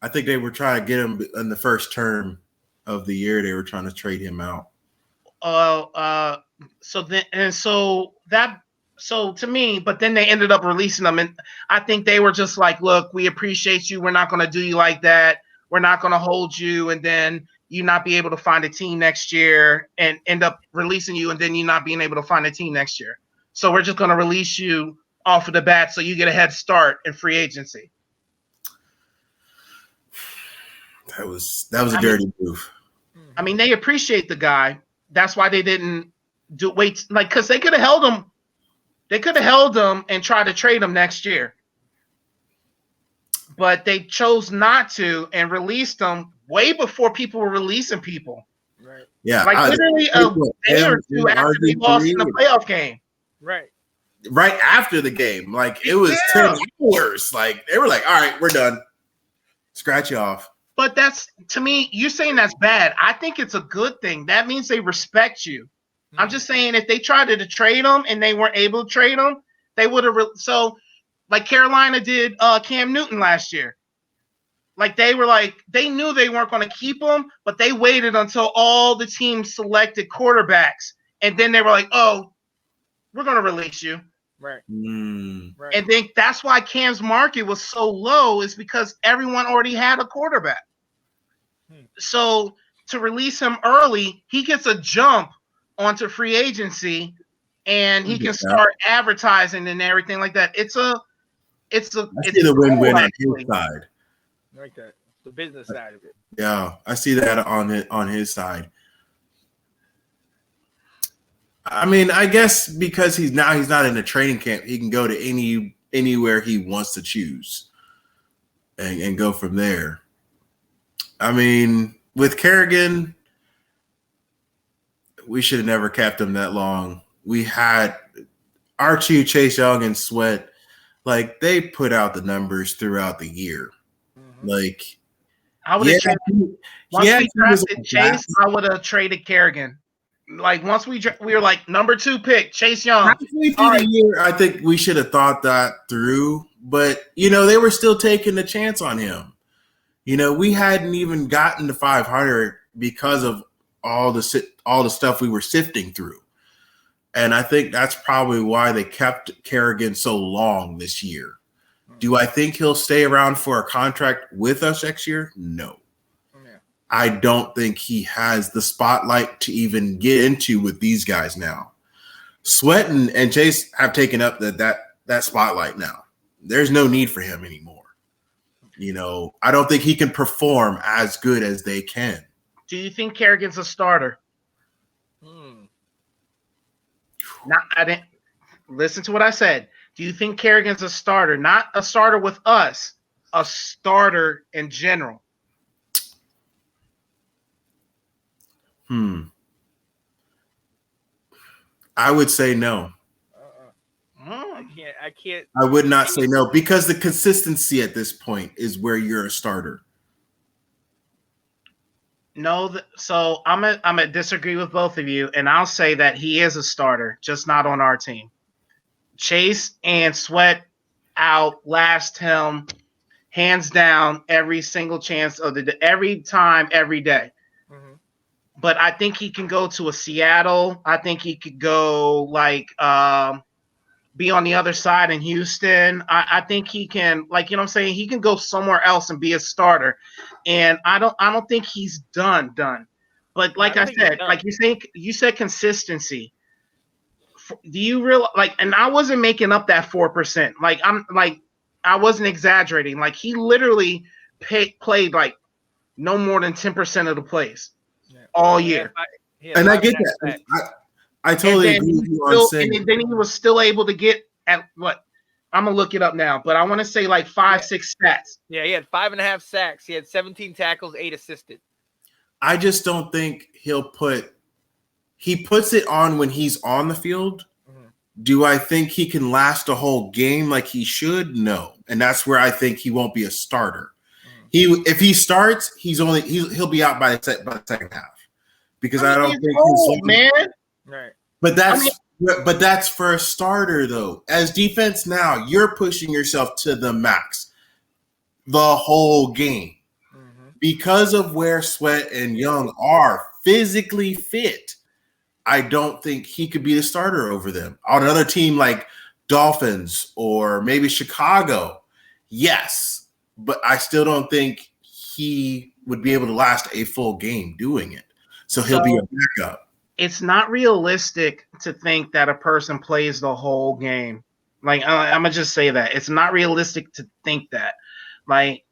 I think they were trying to get him in the first term of the year. They were trying to trade him out. So to me, but then they ended up releasing them, and I think they were just like, look, we appreciate you. We're not going to do you like that. We're not going to hold you, and then you not be able to find a team next year, and end up releasing you, and then you not being able to find a team next year. So we're just going to release you off of the bat so you get a head start in free agency. That was a dirty move. I mean, they appreciate the guy. That's why they didn't because they could have held him. They could have held him and tried to trade him next year. But they chose not to and released him way before people were releasing people. Right. Yeah. Like literally a day or two after they lost in the playoff game. Right. Right after the game. Like it was 10 hours. Like they were like, all right, we're done. Scratch you off. But that's, to me, you're saying that's bad. I think it's a good thing. That means they respect you. I'm just saying if they tried to trade him and they weren't able to trade him, they would have. So, like Carolina did Cam Newton last year. Like they knew they weren't going to keep him, but they waited until all the teams selected quarterbacks. And then they were like, oh, we're going to release you. Right. Right. And then that's why Cam's market was so low, is because everyone already had a quarterback. So to release him early, he gets a jump onto free agency, and he can start advertising and everything like that. It's a the win-win on his side. Like that, the business side of it. Yeah, I see that on his side. I mean, I guess because he's not in a training camp, he can go to anywhere he wants to choose, and go from there. I mean, with Kerrigan, we should have never kept him that long. We had Archie, Chase Young, and Sweat. Like, they put out the numbers throughout the year. Like, I would have once we drafted Chase, I would have traded Kerrigan. Like, once we were like number 2 pick, Chase Young. Halfway through the year, I think we should have thought that through. But, they were still taking the chance on him. We hadn't even gotten to 500 because of all the stuff we were sifting through. And I think that's probably why they kept Kerrigan so long this year. Do I think he'll stay around for a contract with us next year? No. Yeah. I don't think he has the spotlight to even get into with these guys now. Sweat and Chase have taken up that spotlight now. There's no need for him anymore. I don't think he can perform as good as they can. Do you think Kerrigan's a starter? I didn't listen to what I said. Do you think Kerrigan's a starter? Not a starter with us, a starter in general. I would say no. I can't. I would not say no, because the consistency at this point is where you're a starter. No, so I'm a disagree with both of you, and I'll say that he is a starter, just not on our team. Chase and Sweat outlast him hands down every single chance of every time, every day. But I think he can go to a Seattle. I think he could go be on the other side in Houston. I think he can, what I'm saying, he can go somewhere else and be a starter. And I don't think he's done. But like I said, you said consistency. Do you realize, and I wasn't making up that 4%. I wasn't exaggerating. Like, he literally played no more than 10% of the plays all year. And I get that. I totally agree with you on saying. And then he was still able to get at what? I'm going to look it up now, but I want to say 5-6 sacks. Yeah, he had 5.5 sacks. He had 17 tackles, 8 assisted. I just don't think he puts it on when he's on the field. Do I think he can last a whole game like he should? No. And that's where I think he won't be a starter. If he starts, he'll be out by the second half. Because I don't think he's man. Right. But that's for a starter, though. As defense now, you're pushing yourself to the max the whole game. Because of where Sweat and Young are physically fit, I don't think he could be the starter over them. On another team like Dolphins or maybe Chicago, yes, but I still don't think he would be able to last a full game doing it. So he'll be a backup. It's not realistic to think that a person plays the whole game. Like, I'm going to just say that. It's not realistic to think that. Like,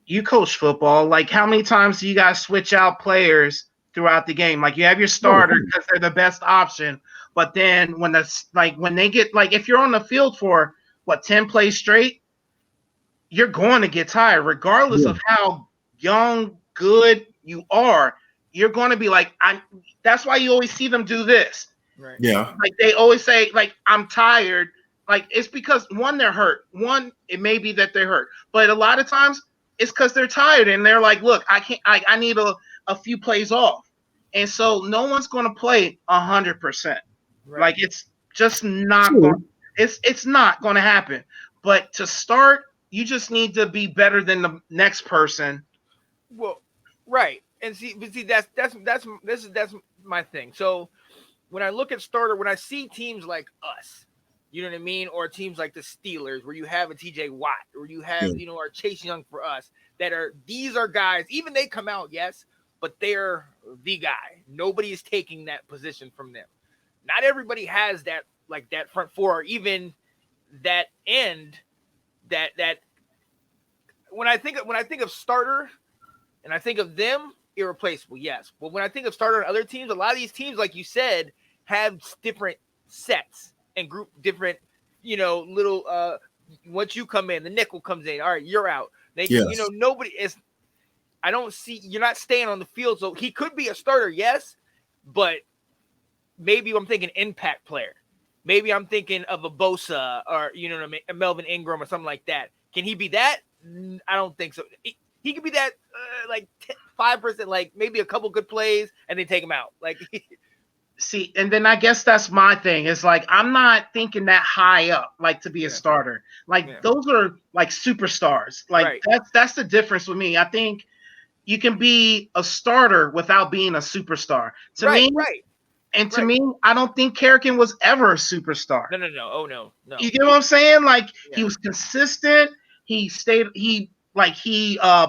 you coach football. Like, how many times do you guys switch out players throughout the game? Like, you have your starter because they're the best option. But then when they get, like, if you're on the field for, 10 plays straight, you're going to get tired regardless of how young, good you are. You're going to be like, that's why you always see them do this. Right. Yeah. Like, they always say, like, I'm tired. Like, it's because, one, they're hurt. One, it may be that they're hurt. But a lot of times it's because they're tired and they're like, look, I need a few plays off. And so no one's going to play 100%. Right. Like, it's just not it's not going to happen. But to start, you just need to be better than the next person. Well, right. And see, that's my thing. So when I look at starter, when I see teams like us, you know what I mean, or teams like the Steelers, where you have a TJ Watt, or you have our Chase Young for us, these are guys. Even they come out, yes, but they're the guy. Nobody is taking that position from them. Not everybody has that, like that front four, or even that end. That when I think of starter, and I think of them. Irreplaceable, yes. But when I think of starter on other teams, a lot of these teams, like you said, have different sets and group different, little once you come in, the nickel comes in. All right, you're out. Nobody is. I don't see you're not staying on the field. So he could be a starter, yes, but maybe I'm thinking impact player. Maybe I'm thinking of a Bosa or a Melvin Ingram or something like that. Can he be that? I don't think so. He could be that like 5%, like maybe a couple good plays and they take him out. Like, see, and then I guess that's my thing. It's like I'm not thinking that high up, like to be a starter. Like those are like superstars. Like that's the difference with me. I think you can be a starter without being a superstar. To me, I don't think Kerrigan was ever a superstar. No. Oh no. You get what I'm saying? Like he was consistent. He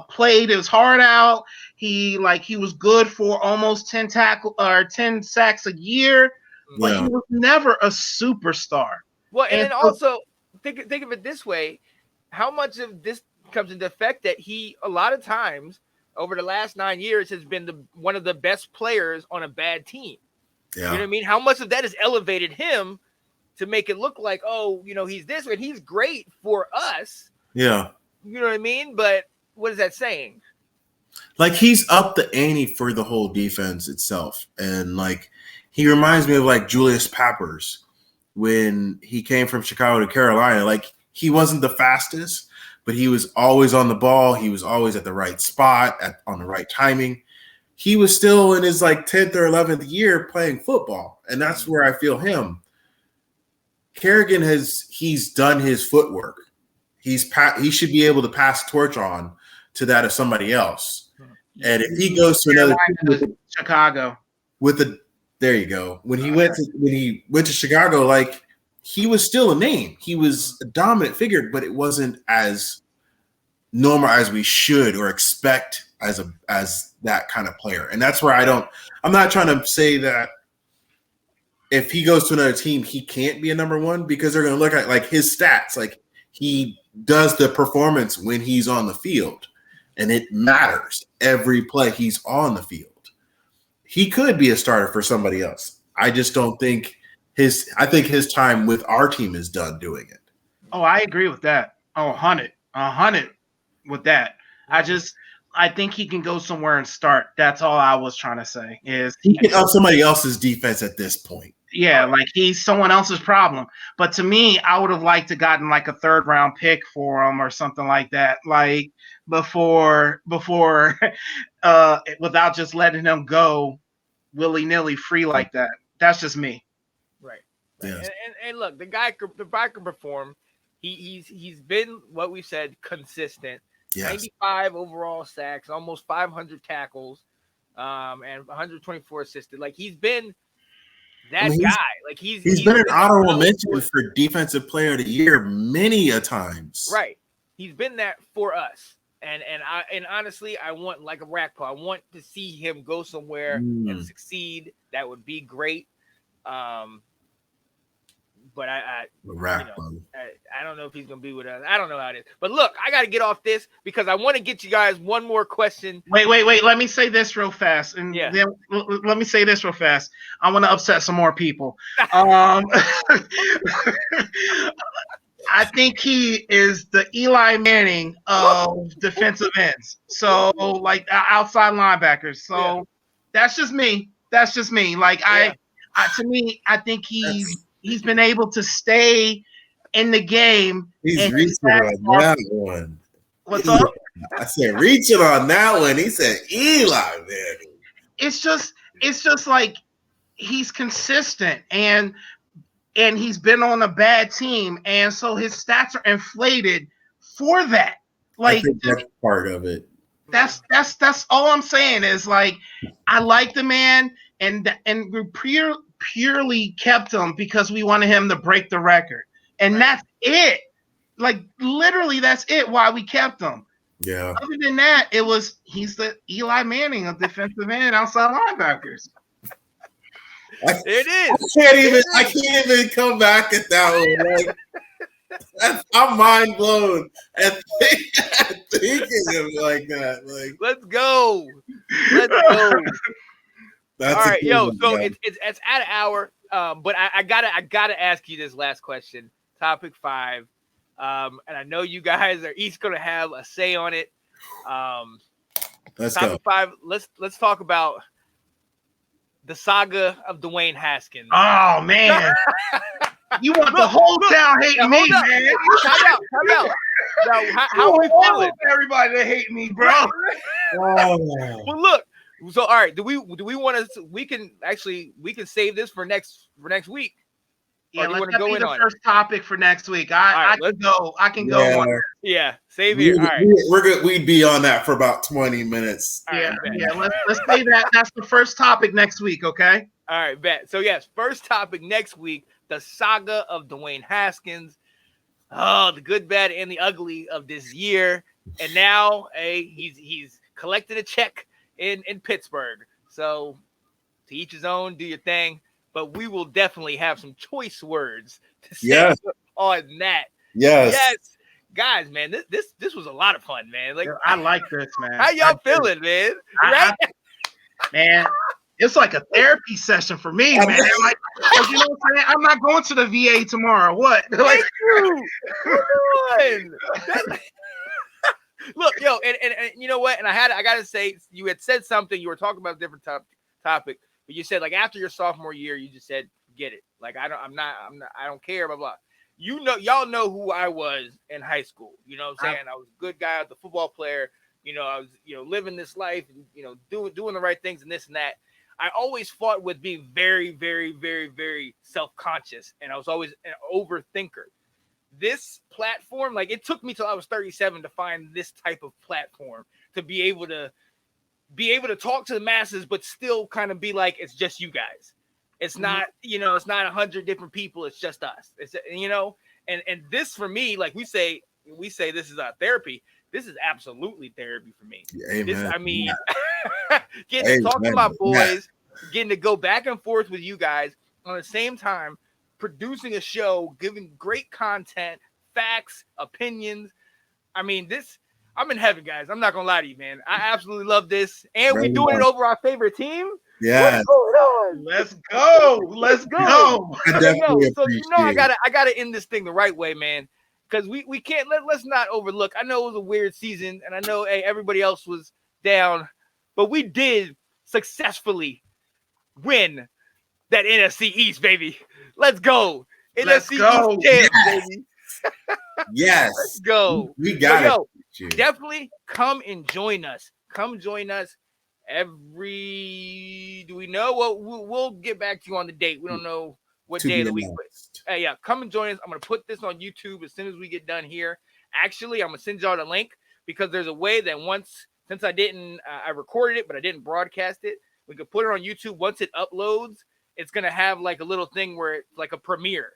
played his heart out. He was good for almost 10 sacks a year, but he was never a superstar. Well, and then also think of it this way: how much of this comes into effect that he a lot of times over the last 9 years has been one of the best players on a bad team. Yeah. You know what I mean? How much of that has elevated him to make it look like, he's this and he's great for us. Yeah. You know what I mean? But what is that saying? Like, he's up the ante for the whole defense itself. And, like, he reminds me of, like, Julius Peppers when he came from Chicago to Carolina. Like, he wasn't the fastest, but he was always on the ball. He was always at the right spot, on the right timing. He was still in his, like, 10th or 11th year playing football. And that's where I feel him. Kerrigan he's done his footwork. He should be able to pass the torch on to that of somebody else. And if he goes to another team Chicago there you go. When he went to Chicago, like, he was still a name. He was a dominant figure, but it wasn't as normal as we should or expect as that kind of player. And that's where I'm not trying to say that if he goes to another team, he can't be a number one, because they're going to look at, like, his stats. Like, he does the performance when he's on the field, and it matters every play he's on the field. He could be a starter for somebody else. I just don't think I think his time with our team is done doing it. Oh, I agree with that. Oh, 100 with that. I think he can go somewhere and start. That's all I was trying to say. Is he can help somebody else's defense at this point. Yeah, like he's someone else's problem. But to me, I would have liked to gotten like a 3rd round pick for him or something like that. Like before without just letting him go willy-nilly free like that. That's just me. Right. Yes. And look, the guy can perform. He's been what we said, consistent. Yes. 95 overall sacks, almost 500 tackles, and 124 assisted. Like, he's been that guy. Like he's been an honorable mention for for Defensive Player of the Year many a times. Right. He's been that for us. And honestly, I want like a Rackpo. I want to see him go somewhere and succeed. That would be great. But I don't know if he's gonna be with us. I don't know how it is. But look, I got to get off this because I want to get you guys one more question. Wait. Let me say this real fast, and then let me say this real fast. I want to upset some more people. I think he is the Eli Manning of defensive ends. So like outside linebackers. So that's just me. Like to me, I think he's been able to stay in the game. He's reaching on that one. What's up? I said reaching on that one. He said Eli Manning. It's just like he's consistent and he's been on a bad team, and so his stats are inflated for that. Like I think that's part of it. That's all I'm saying is like I like the man, and we purely kept him because we wanted him to break the record, and that's it. Like literally, that's it. Why we kept him. Yeah. Other than that, he's the Eli Manning of defensive end outside linebackers. It is. I can't even come back at that one. Like, I'm mind blown at thinking of it like that. Like, let's go. All right, yo. So it's at an hour. But I gotta ask you this last question. Topic 5. And I know you guys are each gonna have a say on it. Let's topic go. 5. Let's talk about the saga of Dwayne Haskins. Oh man, you want the whole town hating me, man? Time out. Now, how are we feeling? Everybody that hate me, bro. Oh. Well, look. So, all right. Do we want to? We can save this for next week. Yeah, let's go in the first topic for next week. I can go on. Yeah, save here. All right, we're good. We'd be on that for about 20 minutes. Yeah. Let's say that. That's the first topic next week. Okay. All right, bet. So yes, first topic next week: the saga of Dwayne Haskins. Oh, the good, bad, and the ugly of this year. And now, he's collected a check in Pittsburgh. So, to each his own. Do your thing. But we will definitely have some choice words to say on that. Yes. Guys, man, this was a lot of fun, man. Like I like this, man. How y'all feeling, man? Man, it's like a therapy session for me, man. Like, you know what I'm saying? I'm not going to the VA tomorrow. What? Like, come on. Look, yo, and you know what? And I gotta say, you had said something. You were talking about a different topic. But you said, like, after your sophomore year, you just said, get it. Like, I don't care, blah, blah. You know, y'all know who I was in high school. You know what I'm saying? I was a good guy, the football player. You know, I was, living this life, and, doing the right things and this and that. I always fought with being very, very, very, very self-conscious. And I was always an overthinker. This platform, like, it took me till I was 37 to find this type of platform to be able to talk to the masses, but still kind of be like, it's just you guys. It's not, it's not 100 different people. It's just us. It's, and this for me, like we say this is therapy. This is absolutely therapy for me. Amen. Getting to talk to my boys, getting to go back and forth with you guys on the same time, producing a show, giving great content, facts, opinions. I mean, I'm in heaven, guys. I'm not gonna lie to you, man. I absolutely love this, and we're doing it over our favorite team. Yeah. Let's go. I definitely so I gotta end this thing the right way, man. Because we can't let's not overlook. I know it was a weird season, and I know everybody else was down, but we did successfully win that NFC East, baby. Let's go. Let's NFC go. East champs, baby. Yes. Let's go. We got it. Definitely come and join us. Come join us do we know? Well, we'll get back to you on the date. We don't know what day of the week. But, come and join us. I'm going to put this on YouTube as soon as we get done here. Actually, I'm going to send y'all the link because there's a way that since I recorded it, but I didn't broadcast it, we could put it on YouTube. Once it uploads, it's gonna have like a little thing where it's like a premiere.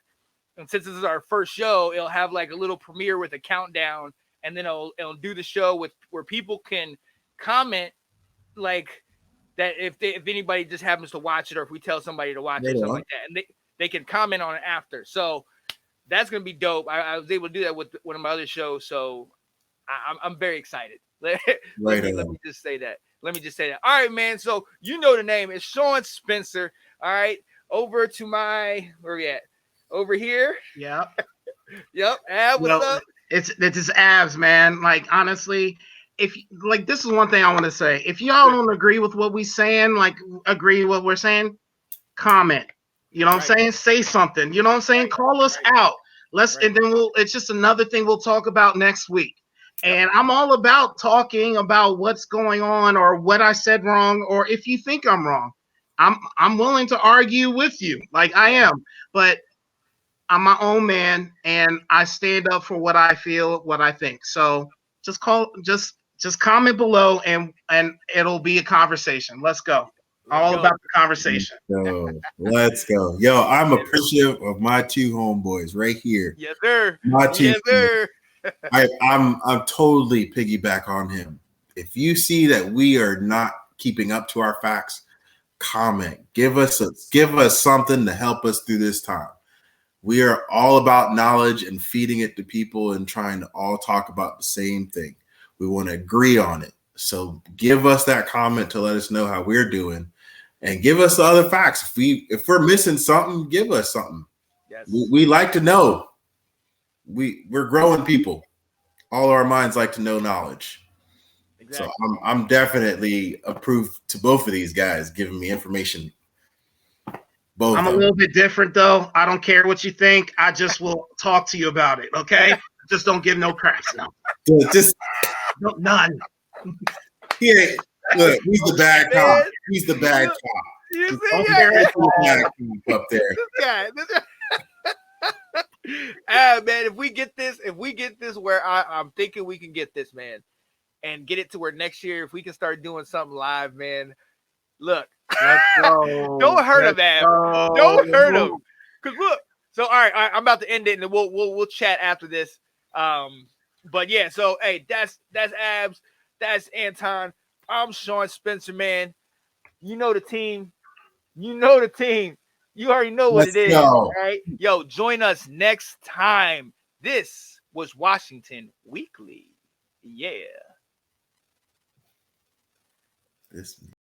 And since this is our first show, it'll have like a little premiere with a countdown, and then it'll do the show with where people can comment like that if anybody just happens to watch it, or if we tell somebody to watch it or something like that, and they can comment on it after. So that's gonna be dope. I was able to do that with one of my other shows, so I'm very excited. Let me just say that. All right, man. So you know the name. It's Sean Spencer. All right. Over to my where we at? Over here. Yep. Yep. Ab, what's up? It's just abs, man. Like honestly, if like this is one thing I want to say. If y'all don't agree with what we saying, like agree with what we're saying, comment. You know what I'm saying? Say something. You know what I'm saying? Call us out. And then it's just another thing we'll talk about next week. And I'm all about talking about what's going on or what I said wrong, or if you think I'm wrong. I'm willing to argue with you, like I am, but I'm my own man and I stand up for what I feel, what I think. So just comment below and it'll be a conversation. Let's go. All about the conversation. Let's go. Yo, I'm appreciative of my two homeboys right here. Yes, sir. My two. Yes, sir. I'm totally piggyback on him. If you see that we are not keeping up to our facts, comment. Give us something to help us through this time. We are all about knowledge and feeding it to people and trying to all talk about the same thing. We want to agree on it. So give us that comment to let us know how we're doing, and give us the other facts. If we're missing something, give us something. Yes. We like to know. We're growing people. All our minds like to know knowledge. Exactly. So I'm definitely approved to both of these guys giving me information. I'm a little bit different though. I don't care what you think. I just will talk to you about it. Okay. Just don't give no craps now. Just none. Yeah. Look, he's the bad cop. He's the bad cop. You see up there. This guy. Man, if we get this where I'm thinking we can get this, man, and get it to where next year, if we can start doing something live, man, look, let's go. Don't hurt him, man. Don't hurt him. Cause look, so all right, I'm about to end it, and then we'll chat after this. But yeah, so hey, that's Abs, that's Anton. I'm Sean Spencer, man. You know the team. You already know what it is, right? Yo, join us next time. This was Washington Weekly. Yeah.